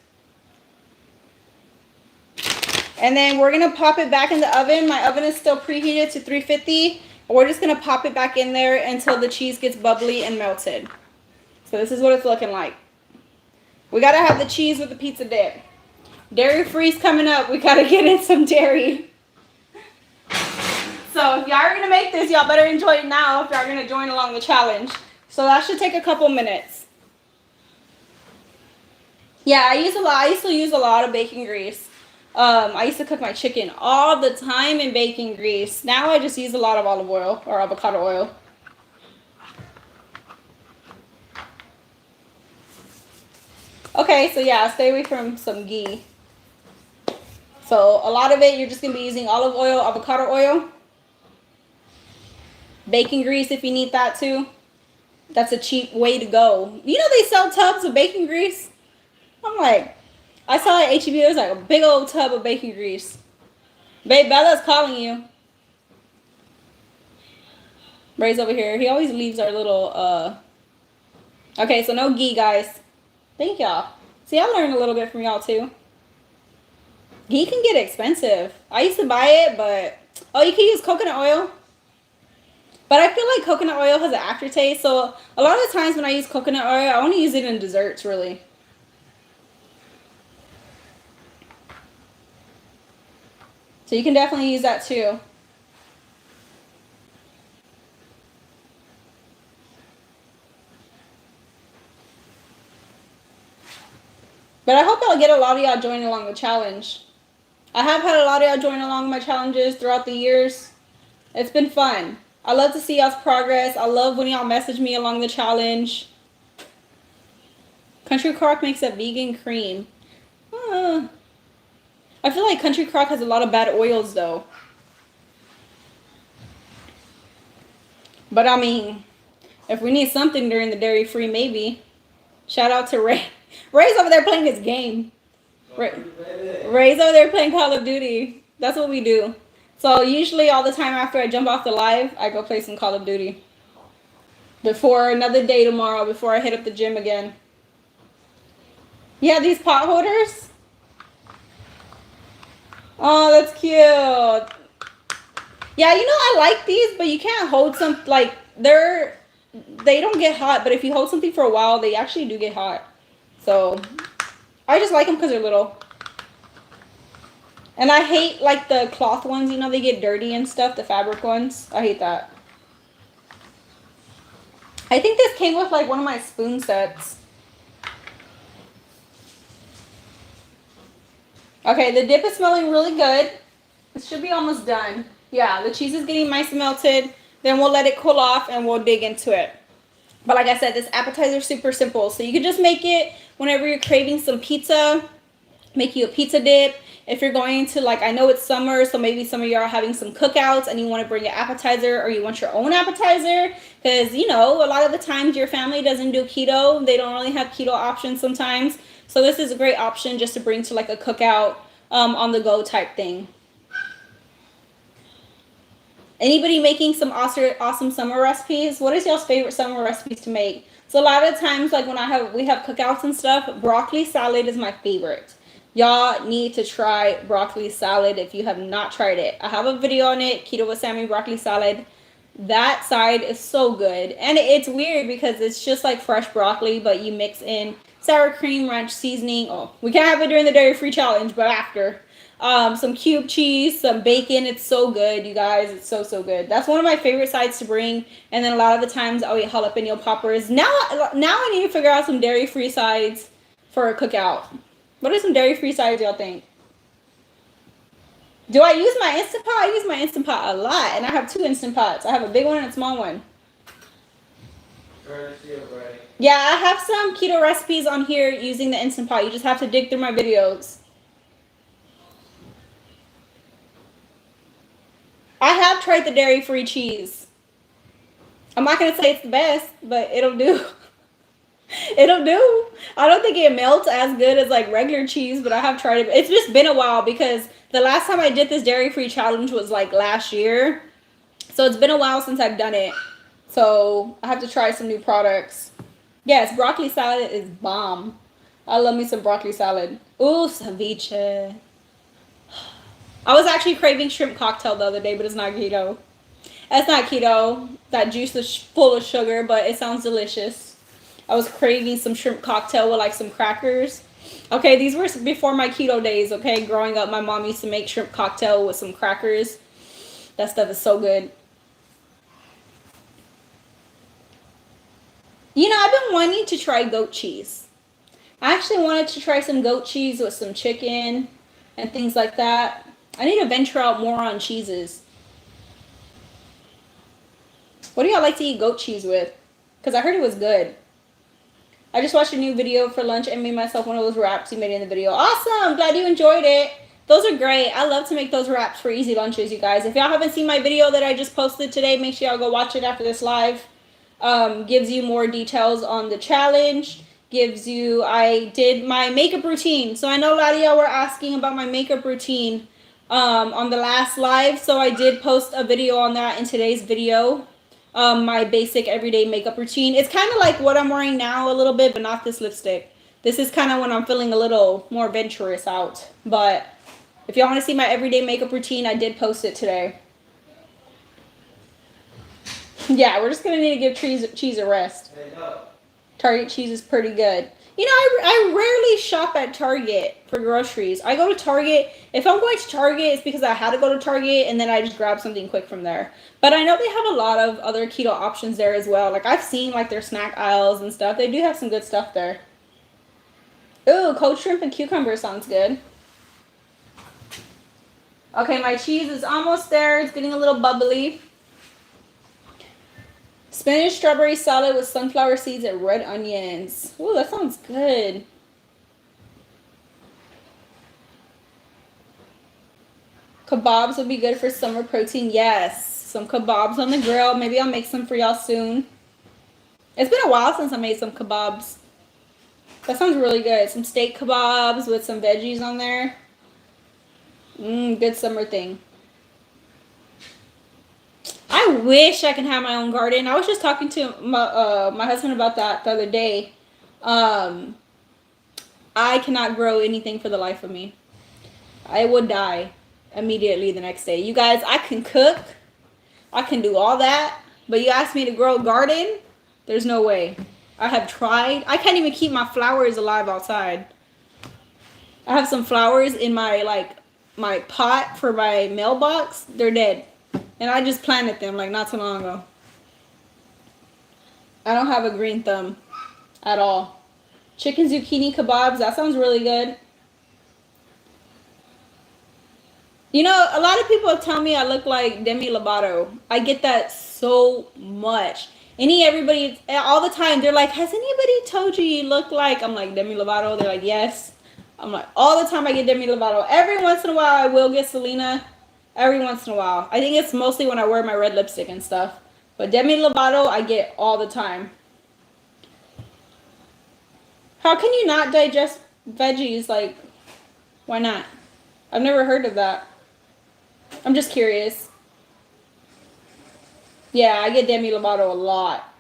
And then we're going to pop it back in the oven. My oven is still preheated to 350. We're just going to pop it back in there until the cheese gets bubbly and melted. So this is what it's looking like. We got to have the cheese with the pizza dip. Dairy free's coming up. We got to get in some dairy. So if y'all are going to make this, y'all better enjoy it now if y'all are going to join along the challenge. So that should take a couple minutes. Yeah, I use a lot. I used to use a lot of bacon grease. I used to cook my chicken all the time in bacon grease. Now I just use a lot of olive oil or avocado oil. Okay, so yeah, stay away from some ghee. So a lot of it, you're just gonna be using olive oil, avocado oil, bacon grease if you need that too. That's a cheap way to go. You know they sell tubs of bacon grease? I'm like, I saw at HEB, there's like a big old tub of bacon grease. Babe, Bella's calling you. Ray's over here. He always leaves our little, Okay, so no ghee, guys. Thank y'all. See, I learned a little bit from y'all too. Ghee can get expensive. I used to buy it, but... Oh, you can use coconut oil. But I feel like coconut oil has an aftertaste. So a lot of the times when I use coconut oil, I only use it in desserts, really. So you can definitely use that too. But I hope I'll get a lot of y'all joining along the challenge. I have had a lot of y'all join along my challenges throughout the years. It's been fun. I love to see y'all's progress. I love when y'all message me along the challenge. Country Crock makes a vegan cream. I feel like Country Crock has a lot of bad oils though. But I mean, if we need something during the dairy free, maybe. Shout out to Ray. Ray's over there playing his game. Ray's over there playing Call of Duty. That's what we do. So usually all the time after I jump off the live, I go play some Call of Duty. Before another day tomorrow, before I hit up the gym again. Yeah, these pot holders. Oh, that's cute. Yeah, you know, I like these, but you can't hold some, like, they don't get hot, but if you hold something for a while, they actually do get hot. So, I just like them because they're little. And I hate, like, the cloth ones, you know, they get dirty and stuff, the fabric ones. I hate that. I think this came with, like, one of my spoon sets. Okay, the dip is smelling really good. It should be almost done. Yeah, the cheese is getting nice and melted. Then we'll let it cool off and we'll dig into it. But like I said, this appetizer is super simple. So you can just make it whenever you're craving some pizza. Make you a pizza dip. If you're going to, like, I know it's summer, so maybe some of you are having some cookouts and you want to bring an appetizer or you want your own appetizer. Because, you know, a lot of the times your family doesn't do keto. They don't really have keto options sometimes. So this is a great option just to bring to, like, a cookout on the go type thing. Anybody making some awesome summer recipes? What is y'all's favorite summer recipes to make? So a lot of times, like when we have cookouts and stuff, broccoli salad is my favorite. Y'all need to try broccoli salad if you have not tried it. I have a video on it, Keto with Sammy broccoli salad. That side is so good. And it's weird because it's just like fresh broccoli, but you mix in sour cream, ranch seasoning. Oh, we can't have it during the dairy-free challenge, but after. Some cube cheese, some bacon. It's so good, you guys. It's so, so good. That's one of my favorite sides to bring. And then a lot of the times I'll eat jalapeno poppers. Now I need to figure out some dairy-free sides for a cookout. What are some dairy-free sides y'all think? Do I use my Instant Pot? I use my Instant Pot a lot. And I have 2 Instant Pots. I have a big one and a small one. Yeah, I have some keto recipes on here using the Instant Pot. You just have to dig through my videos. I have tried the dairy-free cheese. I'm not going to say it's the best, but it'll do. It'll do. I don't think it melts as good as like regular cheese, but I have tried it. It's just been a while because the last time I did this dairy-free challenge was like last year. So it's been a while since I've done it. So I have to try some new products. Yes, broccoli salad is bomb. I love me some broccoli salad. Ooh, ceviche. I was actually craving shrimp cocktail the other day, but it's not keto. It's not keto. That juice is full of sugar, but it sounds delicious. I was craving some shrimp cocktail with like some crackers. Okay, these were before my keto days, okay? Growing up, my mom used to make shrimp cocktail with some crackers. That stuff is so good. You know, I've been wanting to try goat cheese. I actually wanted to try some goat cheese with some chicken and things like that. I need to venture out more on cheeses. What do y'all like to eat goat cheese with? Because I heard it was good. I just watched a new video for lunch and made myself one of those wraps you made in the video. Awesome! Glad you enjoyed it. Those are great. I love to make those wraps for easy lunches, you guys. If y'all haven't seen my video that I just posted today, make sure y'all go watch it after this live. Gives you more details on the challenge. I did my makeup routine. So I know a lot of y'all were asking about my makeup routine on the last live. So I did post a video on that in today's video. My basic everyday makeup routine. It's kind of like what I'm wearing now a little bit, but not this lipstick. This is kind of when I'm feeling a little more adventurous out. But if y'all want to see my everyday makeup routine, I did post it today. Yeah, we're just going to need to give cheese a rest. Target cheese is pretty good. You know, I rarely shop at Target for groceries. I go to Target. If I'm going to Target, it's because I had to go to Target, and then I just grab something quick from there. But I know they have a lot of other keto options there as well. Like, I've seen, like, their snack aisles and stuff. They do have some good stuff there. Ooh, cold shrimp and cucumber sounds good. Okay, my cheese is almost there. It's getting a little bubbly. Spinach strawberry salad with sunflower seeds and red onions. Ooh, that sounds good. Kebabs would be good for summer protein. Yes, some kebabs on the grill. Maybe I'll make some for y'all soon. It's been a while since I made some kebabs. That sounds really good. Some steak kebabs with some veggies on there. Good summer thing. I wish I could have my own garden. I was just talking to my husband about that the other day. I cannot grow anything for the life of me. I would die immediately the next day. You guys, I can cook. I can do all that. But you ask me to grow a garden? There's no way. I have tried. I can't even keep my flowers alive outside. I have some flowers in my pot for my mailbox. They're dead. And I just planted them like not so long ago. I don't have a green thumb at all. Chicken zucchini kebabs. That sounds really good. You know, a lot of people tell me I look like Demi Lovato. I get that so much. Everybody, all the time, they're like, has anybody told you look like, I'm like, Demi Lovato? They're like, yes. I'm like, all the time I get Demi Lovato. Every once in a while I will get Selena. Every once in a while. I think it's mostly when I wear my red lipstick and stuff. But Demi Lovato I get all the time. How can you not digest veggies? Like, why not? I've never heard of that. I'm just curious. Yeah, I get Demi Lovato a lot.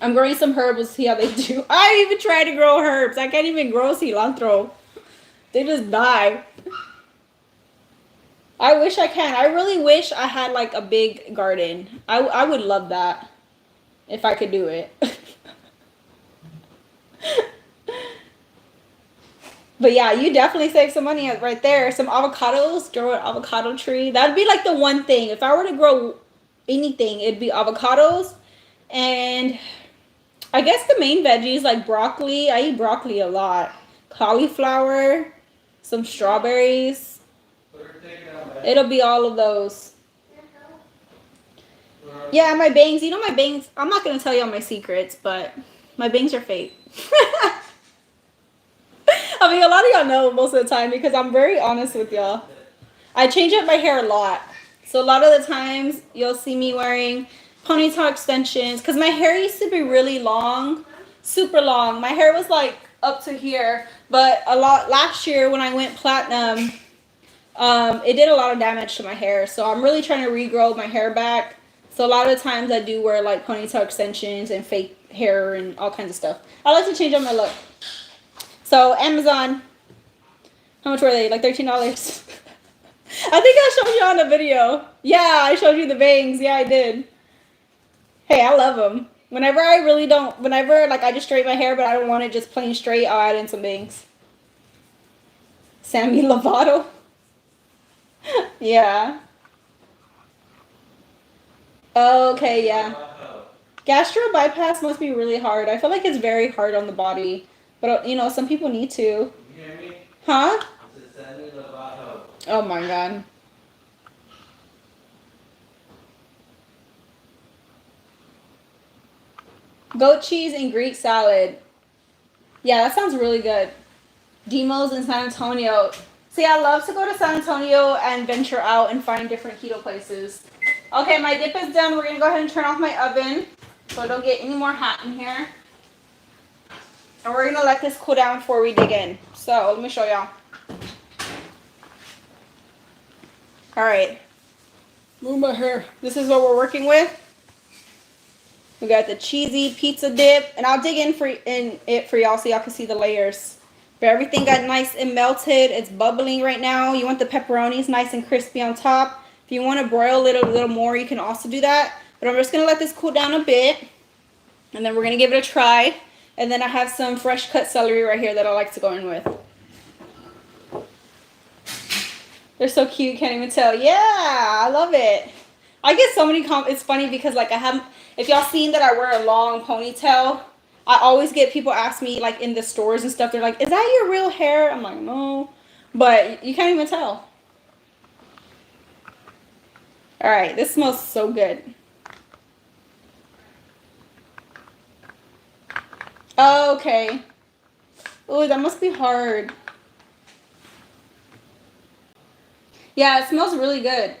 I'm growing some herbs. We'll see how they do. I even tried to grow herbs. I can't even grow cilantro. They just die. I wish I can. I really wish I had like a big garden. I would love that if I could do it. But yeah, you definitely save some money right there. Some avocados, grow an avocado tree. That'd be like the one thing. If I were to grow anything, it'd be avocados. And I guess the main veggies like broccoli. I eat broccoli a lot. Cauliflower, some strawberries. It'll be all of those. Yeah, my bangs. You know my bangs. I'm not going to tell y'all my secrets, but my bangs are fake. I mean, a lot of y'all know most of the time because I'm very honest with y'all. I change up my hair a lot. So a lot of the times you'll see me wearing ponytail extensions because my hair used to be really long, super long. My hair was like up to here, but last year when I went platinum, it did a lot of damage to my hair. So I'm really trying to regrow my hair back. So a lot of the times I do wear like ponytail extensions and fake hair and all kinds of stuff. I like to change up my look. So Amazon, how much were they? Like $13. I think I showed you on the video. Yeah, I showed you the bangs. Yeah, I did. Hey, I love them. Whenever like I just straighten my hair, but I don't want it just plain straight, I'll add in some bangs. Sammy Lovato. Yeah. Okay, yeah. Gastro bypass must be really hard. I feel like it's very hard on the body. But you know, some people need to. You hear me? Huh? I said, send me the bottle. Oh my god. Goat cheese and Greek salad. Yeah, that sounds really good. Demos in San Antonio. See, I love to go to San Antonio and venture out and find different keto places. Okay, my dip is done. We're gonna go ahead and turn off my oven so I don't get any more hot in here. And we're gonna let this cool down before we dig in. So let me show y'all. All right, move my hair. This is what we're working with. We got the cheesy pizza dip, and I'll dig in it for y'all so y'all can see the layers. But everything got nice and melted. It's bubbling right now. You want the pepperonis nice and crispy on top. If you want to broil a little more, you can also do that. But I'm just gonna let this cool down a bit, and then we're gonna give it a try. And then I have some fresh cut celery right here that I like to go in with. They're so cute, can't even tell. Yeah, I love it. I get so many it's funny because like if y'all seen that I wear a long ponytail, I always get people ask me like in the stores and stuff, they're like, is that your real hair? I'm like, no, but you can't even tell. All right, this smells so good. Okay. Oh, that must be hard. Yeah, it smells really good.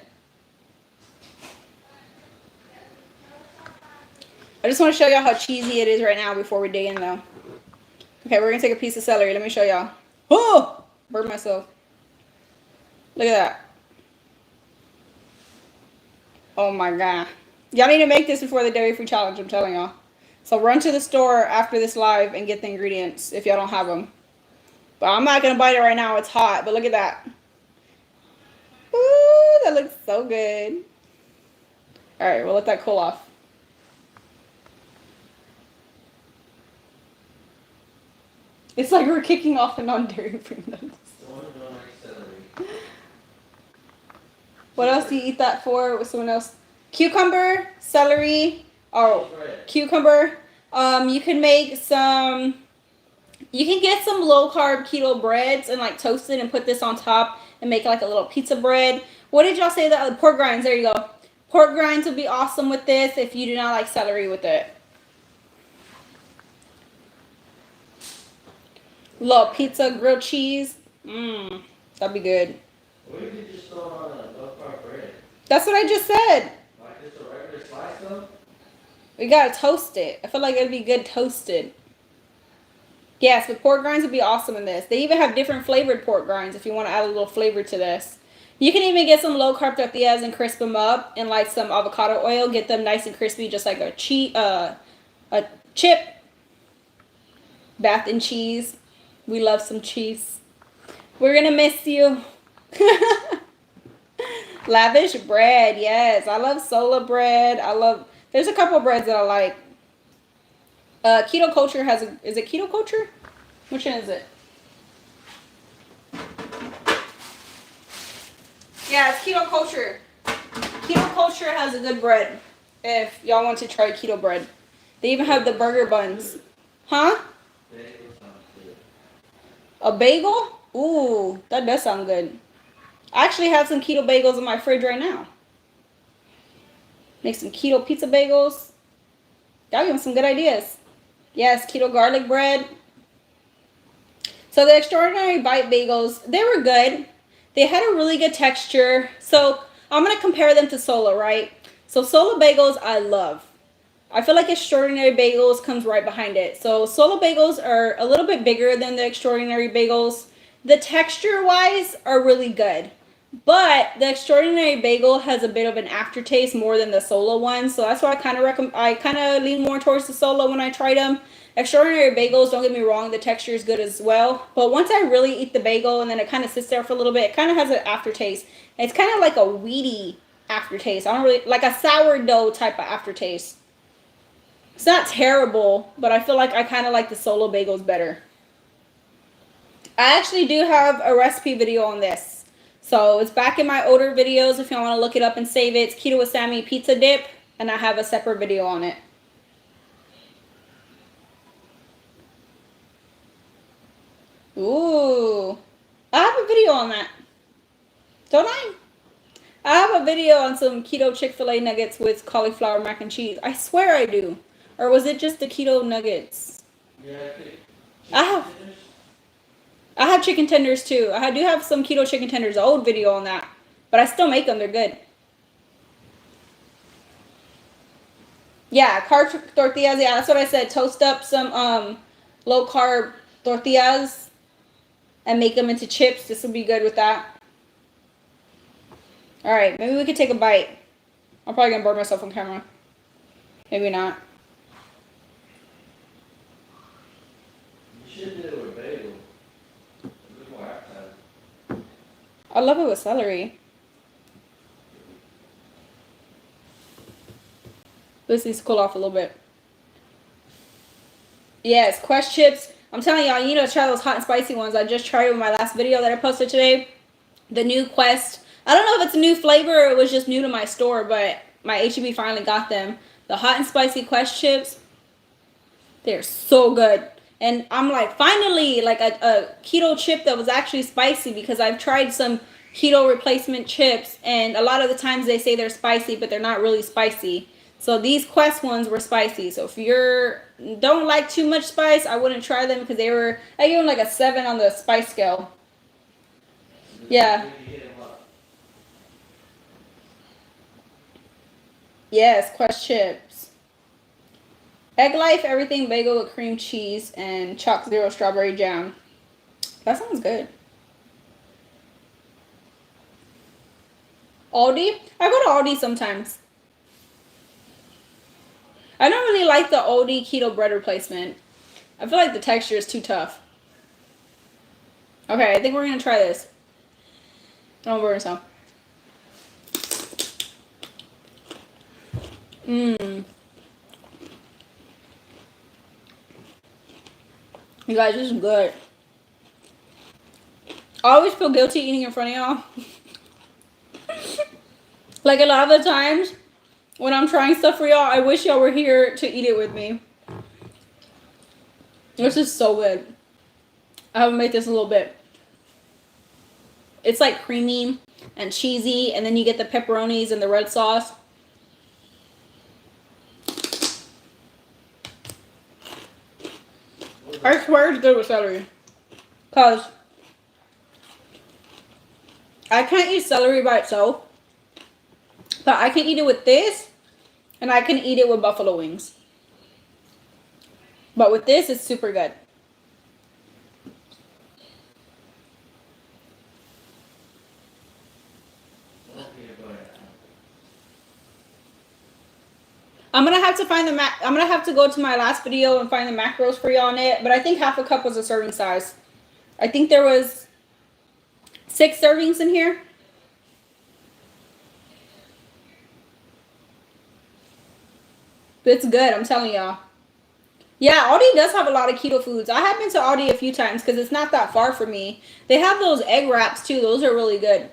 I just want to show y'all how cheesy it is right now before we dig in though. Okay, we're going to take a piece of celery. Let me show y'all. Oh! Burned myself. Look at that. Oh my god. Y'all need to make this before the dairy free challenge, I'm telling y'all. So run to the store after this live and get the ingredients if y'all don't have them. But I'm not going to bite it right now. It's hot. But look at that. Ooh, that looks so good. Alright, we'll let that cool off. It's like we're kicking off a non-dairy free nuts. What else do you eat that for with someone else? Cucumber, celery, cucumber. You can make some, you can get some low carb keto breads and like toast it and put this on top and make like a little pizza bread. What did y'all say that? Pork grinds, there you go. Pork grinds would be awesome with this if you do not like celery with it. Little pizza, grilled cheese. That'd be good. What if you just throw on a low carb bread? That's what I just said. Like just a regular slice though? We gotta toast it. I feel like it'd be good toasted. Yes, but pork grinds would be awesome in this. They even have different flavored pork grinds if you want to add a little flavor to this. You can even get some low carb tortillas and crisp them up in like some avocado oil. Get them nice and crispy, just like a chip. Bath and cheese. We love some cheese. We're gonna miss you. Lavish bread, yes. I love Sola bread. There's a couple breads that I like. Keto Culture is it Keto Culture? Which one is it? Yeah, it's Keto Culture. Keto Culture has a good bread if y'all want to try keto bread. They even have the burger buns. Huh? A bagel? Ooh, that does sound good. I actually have some keto bagels in my fridge right now. Make some keto pizza bagels. Y'all give me some good ideas. Yes, keto garlic bread. So the Extraordinary Bite bagels, they were good. They had a really good texture. So I'm going to compare them to Sola, right? So Sola bagels I love. I feel like Extraordinary Bagels comes right behind it. So Sola bagels are a little bit bigger than the Extraordinary Bagels. The texture-wise are really good. But the Extraordinary Bagel has a bit of an aftertaste more than the Sola one. So that's why I kind of lean more towards the Sola when I tried them. Extraordinary Bagels, don't get me wrong, the texture is good as well. But once I really eat the bagel and then it kind of sits there for a little bit, it kind of has an aftertaste. It's kind of like a weedy aftertaste. I don't really, like a sourdough type of aftertaste. It's not terrible, but I feel like I kind of like the Sola bagels better. I actually do have a recipe video on this. So it's back in my older videos if y'all want to look it up and save it. It's Keto with Sammy pizza dip, and I have a separate video on it. Ooh. I have a video on that. Don't I? I have a video on some keto Chick-fil-A nuggets with cauliflower mac and cheese. I swear I do. Or was it just the keto nuggets? Yeah, I have chicken tenders too. I do have some keto chicken tenders, old video on that. But I still make them. They're good. Yeah, carb tortillas. Yeah, that's what I said. Toast up some low carb tortillas and make them into chips. This will be good with that. All right, maybe we could take a bite. I'm probably gonna burn myself on camera. Maybe not. you should do it with bagel. It's more appetizing. I love it with celery. This needs to cool off a little bit. Yes, Quest chips. I'm telling y'all, you know, try those hot and spicy ones. I just tried with my last video that I posted today. The new Quest. I don't know if it's a new flavor or it was just new to my store, but my HEB finally got them. The hot and spicy Quest chips. They're so good. And I'm like, finally, like a keto chip that was actually spicy, because I've tried some keto replacement chips and a lot of the times they say they're spicy, but they're not really spicy. So these Quest ones were spicy. So if you're don't like too much spice, I wouldn't try them, because I gave them like a 7 on the spice scale. Yeah. Yes, Quest chips. Egg Life Everything Bagel with cream cheese and Chalk Zero strawberry jam. That sounds good. Aldi? I go to Aldi sometimes. I don't really like the Aldi keto bread replacement. I feel like the texture is too tough. Okay, I think we're going to try this. Don't burn some. Mmm. You guys, this is good. I always feel guilty eating in front of y'all. Like a lot of the times when I'm trying stuff for y'all, I wish y'all were here to eat it with me. This is so good. I haven't made this in a little bit. It's like creamy and cheesy, and then you get the pepperonis and the red sauce. I swear it's good with celery. Because I can't eat celery by itself. But I can eat it with this, and I can eat it with buffalo wings. But with this, it's super good. I'm gonna have to find I'm gonna have to go to my last video and find the macros for you on it. But I think half a cup was a serving size. I think there was 6 servings in here. But it's good, I'm telling y'all. Yeah, Aldi does have a lot of keto foods. I have been to Aldi a few times because it's not that far from me. They have those egg wraps too. Those are really good.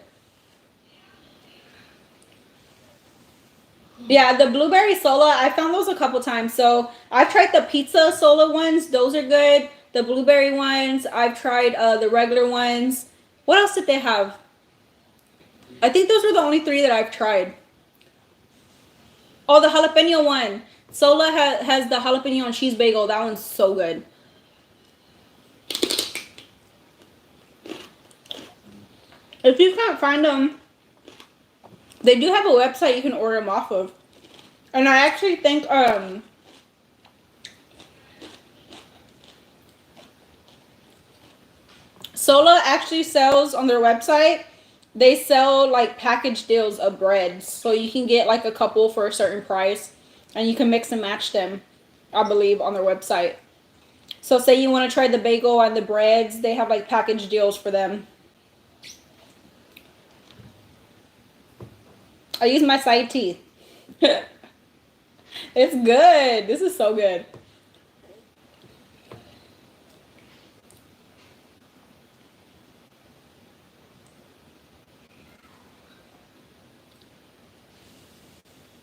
Yeah, the blueberry sola, I found those a couple times. So I've tried the pizza sola ones. Those are good. The blueberry ones. I've tried the regular ones. What else did they have? I think those were the only 3 that I've tried. Oh, the jalapeno one. Sola has the jalapeno and cheese bagel. That one's so good. If you can't find them, they do have a website you can order them off of. And I actually think Sola actually sells on their website. They sell like package deals of breads. So you can get like a couple for a certain price. And you can mix and match them, I believe, on their website. So say you want to try the bagel and the breads, they have like package deals for them. I use my side teeth. It's good. This is so good.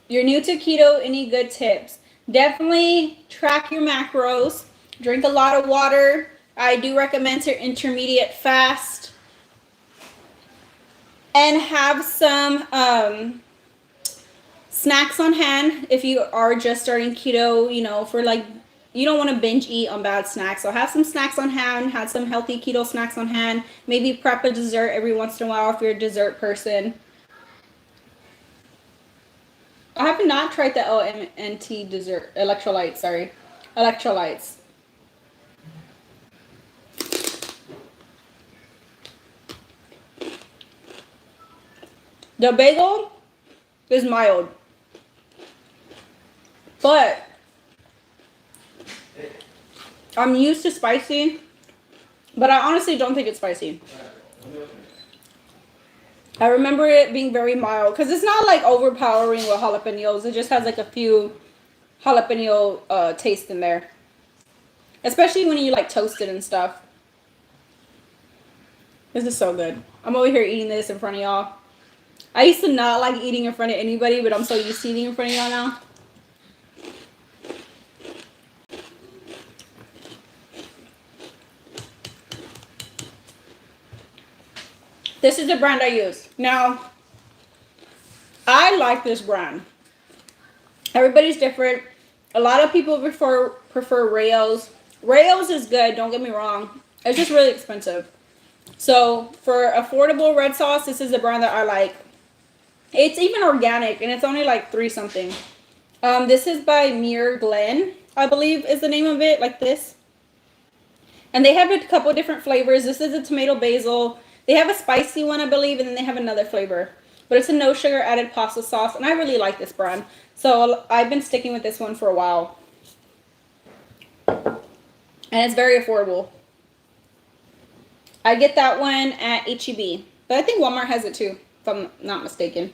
You're new to keto, any good tips? Definitely track your macros. Drink a lot of water. I do recommend to intermediate fast and have some snacks on hand if you are just starting keto, you know, for like, you don't want to binge eat on bad snacks. So have some snacks on hand, have some healthy keto snacks on hand. Maybe prep a dessert every once in a while if you're a dessert person. I have not tried the LMNT dessert, electrolytes, sorry. Electrolytes. The bagel is mild. But I'm used to spicy, but I honestly don't think it's spicy. I remember it being very mild because it's not like overpowering with jalapenos. It just has like a few jalapeno taste in there, especially when you like toast it and stuff. This is so good. I'm over here eating this in front of y'all. I used to not like eating in front of anybody, but I'm so used to eating in front of y'all now. This is the brand I use. Now, I like this brand. Everybody's different. A lot of people prefer Rayo's. Rayo's is good, don't get me wrong. It's just really expensive. So, for affordable red sauce, this is the brand that I like. It's even organic, and it's only like $3 something. This is by Muir Glen, I believe is the name of it, like this. And they have a couple different flavors. This is a tomato basil. They have a spicy one, I believe, and then they have another flavor. But it's a no sugar added pasta sauce, and I really like this brand. So I've been sticking with this one for a while. And it's very affordable. I get that one at H-E-B. But I think Walmart has it too, if I'm not mistaken.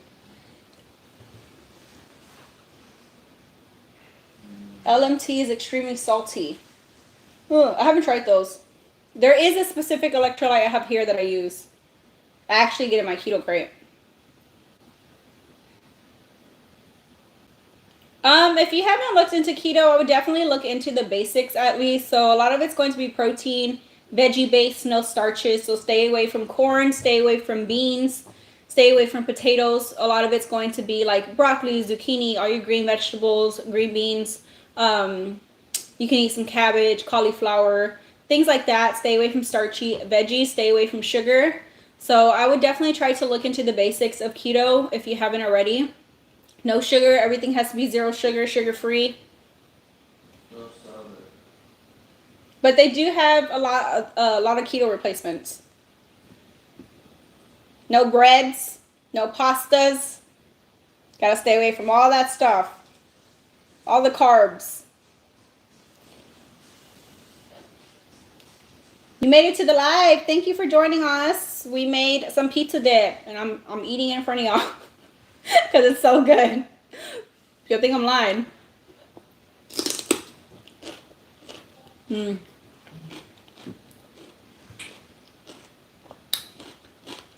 LMT is extremely salty. Ugh, I haven't tried those. There is a specific electrolyte I have here that I use. I actually get in my keto crate. If you haven't looked into keto, I would definitely look into the basics at least. So a lot of it's going to be protein, veggie based, no starches. So stay away from corn, stay away from beans, stay away from potatoes. A lot of it's going to be like broccoli, zucchini, all your green vegetables, green beans. You can eat some cabbage, cauliflower, things like that. Stay away from starchy veggies, stay away from sugar. So I would definitely try to look into the basics of keto if you haven't already. No sugar, everything has to be zero sugar, sugar-free. But they do have a lot of keto replacements. No breads, no pastas. Gotta stay away from all that stuff. All the carbs. You made it to the live. Thank you for joining us. We made some pizza dip, and I'm eating it in front of y'all because it's so good. Good thing I'm lying. Oh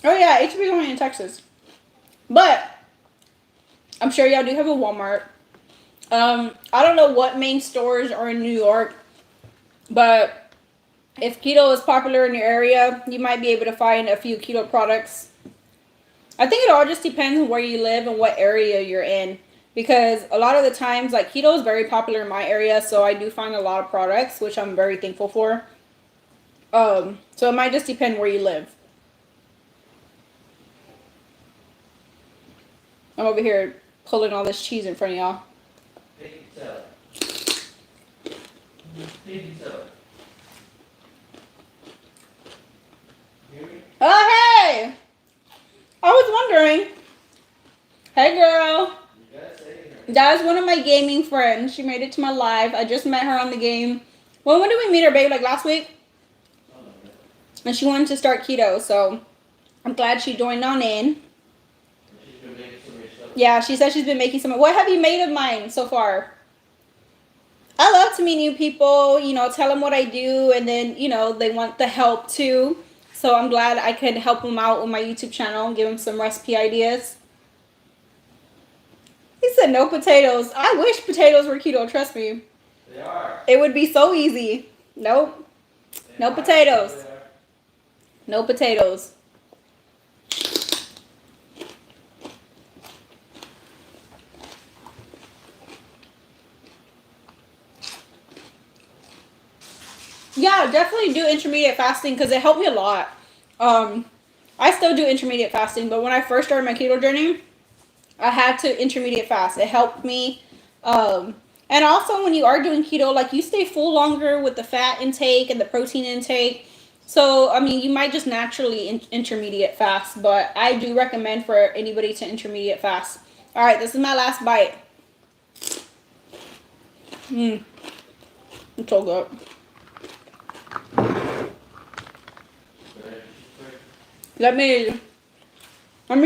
yeah, HB is only in Texas, but I'm sure y'all do have a Walmart. I don't know what main stores are in New York, but if keto is popular in your area, you might be able to find a few keto products. I think it all just depends on where you live and what area you're in. Because a lot of the times, like, keto is very popular in my area, so I do find a lot of products, which I'm very thankful for. So it might just depend where you live. I'm over here pulling all this cheese in front of y'all. Oh, hey! I was wondering. Hey, girl. That's one of my gaming friends. She made it to my live. I just met her on the game. Well, when did we meet her, babe? Like last week? And she wanted to start keto, so I'm glad she joined on in. Yeah, she said she's been making some. What have you made of mine so far? I love to meet new people, you know, tell them what I do, and then, you know, they want the help too. So I'm glad I could help them out with my YouTube channel and give them some recipe ideas. He said no potatoes. I wish potatoes were keto, trust me. They are. It would be so easy. Nope. No potatoes. No potatoes. Yeah, definitely do intermediate fasting because it helped me a lot. I still do intermediate fasting, but when I first started my keto journey, I had to intermediate fast. It helped me. And also when you are doing keto, like you stay full longer with the fat intake and the protein intake. So, I mean, you might just naturally intermediate fast, but I do recommend for anybody to intermediate fast. All right, this is my last bite. It's so good. Let me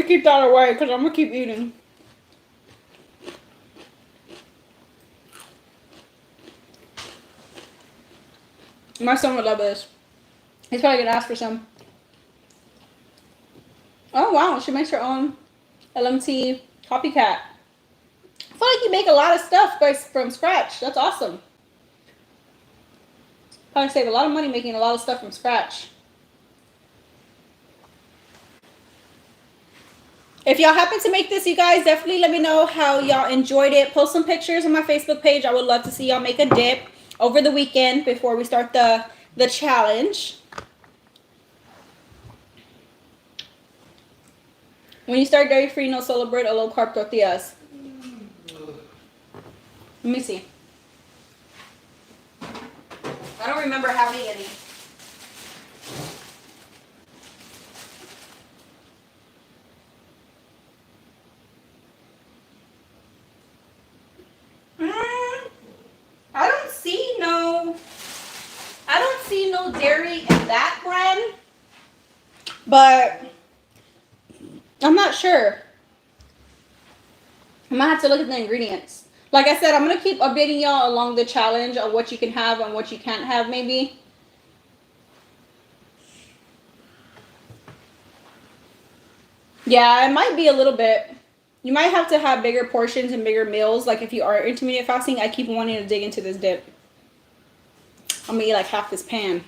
keep that away because I'm gonna keep eating. My son would love this. He's probably gonna ask for some. Oh wow, she makes her own LMT copycat. I feel like you make a lot of stuff from scratch. That's awesome. Probably save a lot of money making a lot of stuff from scratch. If y'all happen to make this, you guys, definitely let me know how y'all enjoyed it. Post some pictures on my Facebook page. I would love to see y'all make a dip over the weekend before we start the challenge. When you start dairy free, no solo bread or low carb tortillas. Let me see. I don't remember having any. I don't see no dairy in that brand, but I'm not sure. I might have to look at the ingredients. Like I said, I'm going to keep updating y'all along the challenge of what you can have and what you can't have maybe. Yeah, it might be a little bit. You might have to have bigger portions and bigger meals. Like if you are intermediate fasting, I keep wanting to dig into this dip. I'm going to eat like half this pan.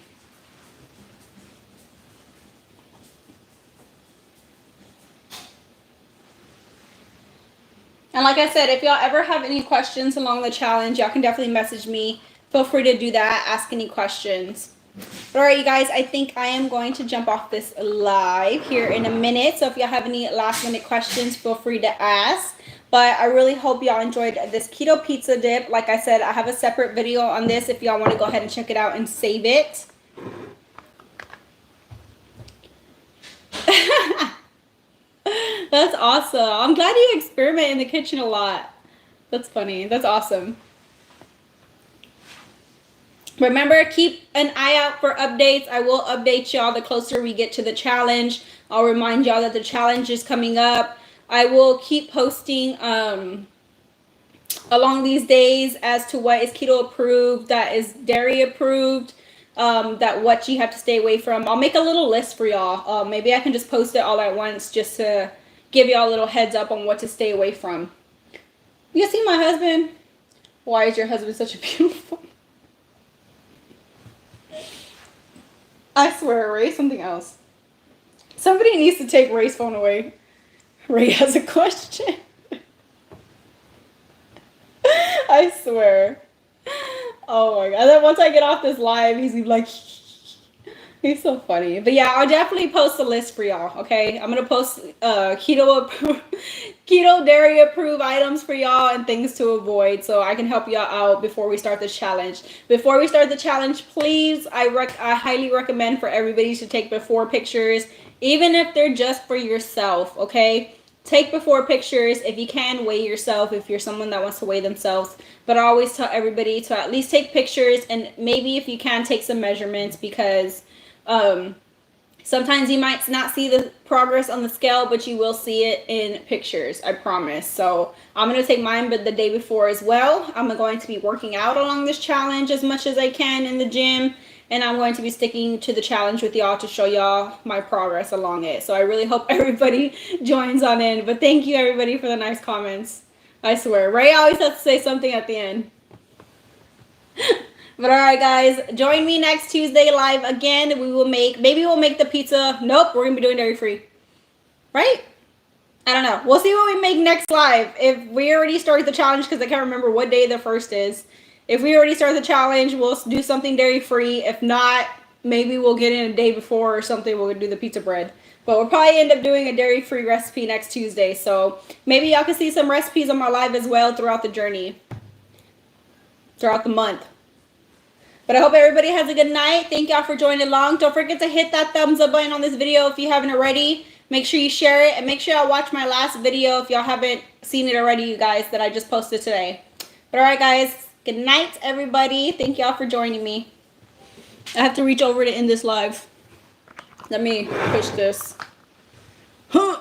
And like I said, if y'all ever have any questions along the challenge, y'all can definitely message me. Feel free to do that. Ask any questions. All right, you guys, I think I am going to jump off this live here in a minute. So if y'all have any last minute questions, feel free to ask. But I really hope y'all enjoyed this keto pizza dip. Like I said, I have a separate video on this if y'all want to go ahead and check it out and save it. That's awesome. I'm glad you experiment in the kitchen a lot. That's funny. That's awesome. Remember, keep an eye out for updates. I will update y'all the closer we get to the challenge. I'll remind y'all that the challenge is coming up. I will keep posting along these days as to what is keto approved, that is dairy approved, that what you have to stay away from. I'll make a little list for y'all. Maybe I can just post it all at once just to give y'all a little heads up on what to stay away from. You see my husband? Why is your husband such a beautiful... I swear, Ray, something else. Somebody needs to take Ray's phone away. Ray has a question. I swear. Oh my god. And then once I get off this live, he's like... He's so funny. But yeah, I'll definitely post a list for y'all, okay? I'm going to post keto dairy approved items for y'all and things to avoid so I can help y'all out before we start this challenge. Before we start the challenge, please, I highly recommend for everybody to take before pictures, even if they're just for yourself, okay? Take before pictures. If you can, weigh yourself if you're someone that wants to weigh themselves. But I always tell everybody to at least take pictures and maybe if you can, take some measurements because... sometimes you might not see the progress on the scale, but you will see it in pictures, I promise. So I'm going to take mine but the day before as well. I'm going to be working out along this challenge as much as I can in the gym. And I'm going to be sticking to the challenge with y'all to show y'all my progress along it. So I really hope everybody joins on in. But thank you everybody for the nice comments. I swear. Ray always has to say something at the end. But all right, guys, join me next Tuesday live again. Maybe we'll make the pizza. Nope, we're gonna be doing dairy free, right? I don't know. We'll see what we make next live. If we already start the challenge, because I can't remember what day the first is. If we already start the challenge, we'll do something dairy free. If not, maybe we'll get in a day before or something. We'll do the pizza bread. But we'll probably end up doing a dairy free recipe next Tuesday. So maybe y'all can see some recipes on my live as well throughout the journey, throughout the month. But I hope everybody has a good night. Thank y'all for joining along. Don't forget to hit that thumbs up button on this video if you haven't already. Make sure you share it, and make sure y'all watch my last video if y'all haven't seen it already, you guys, that I just posted today. But all right, guys, good night, everybody. Thank y'all for joining me. I have to reach over to end this live. Let me push this. Huh.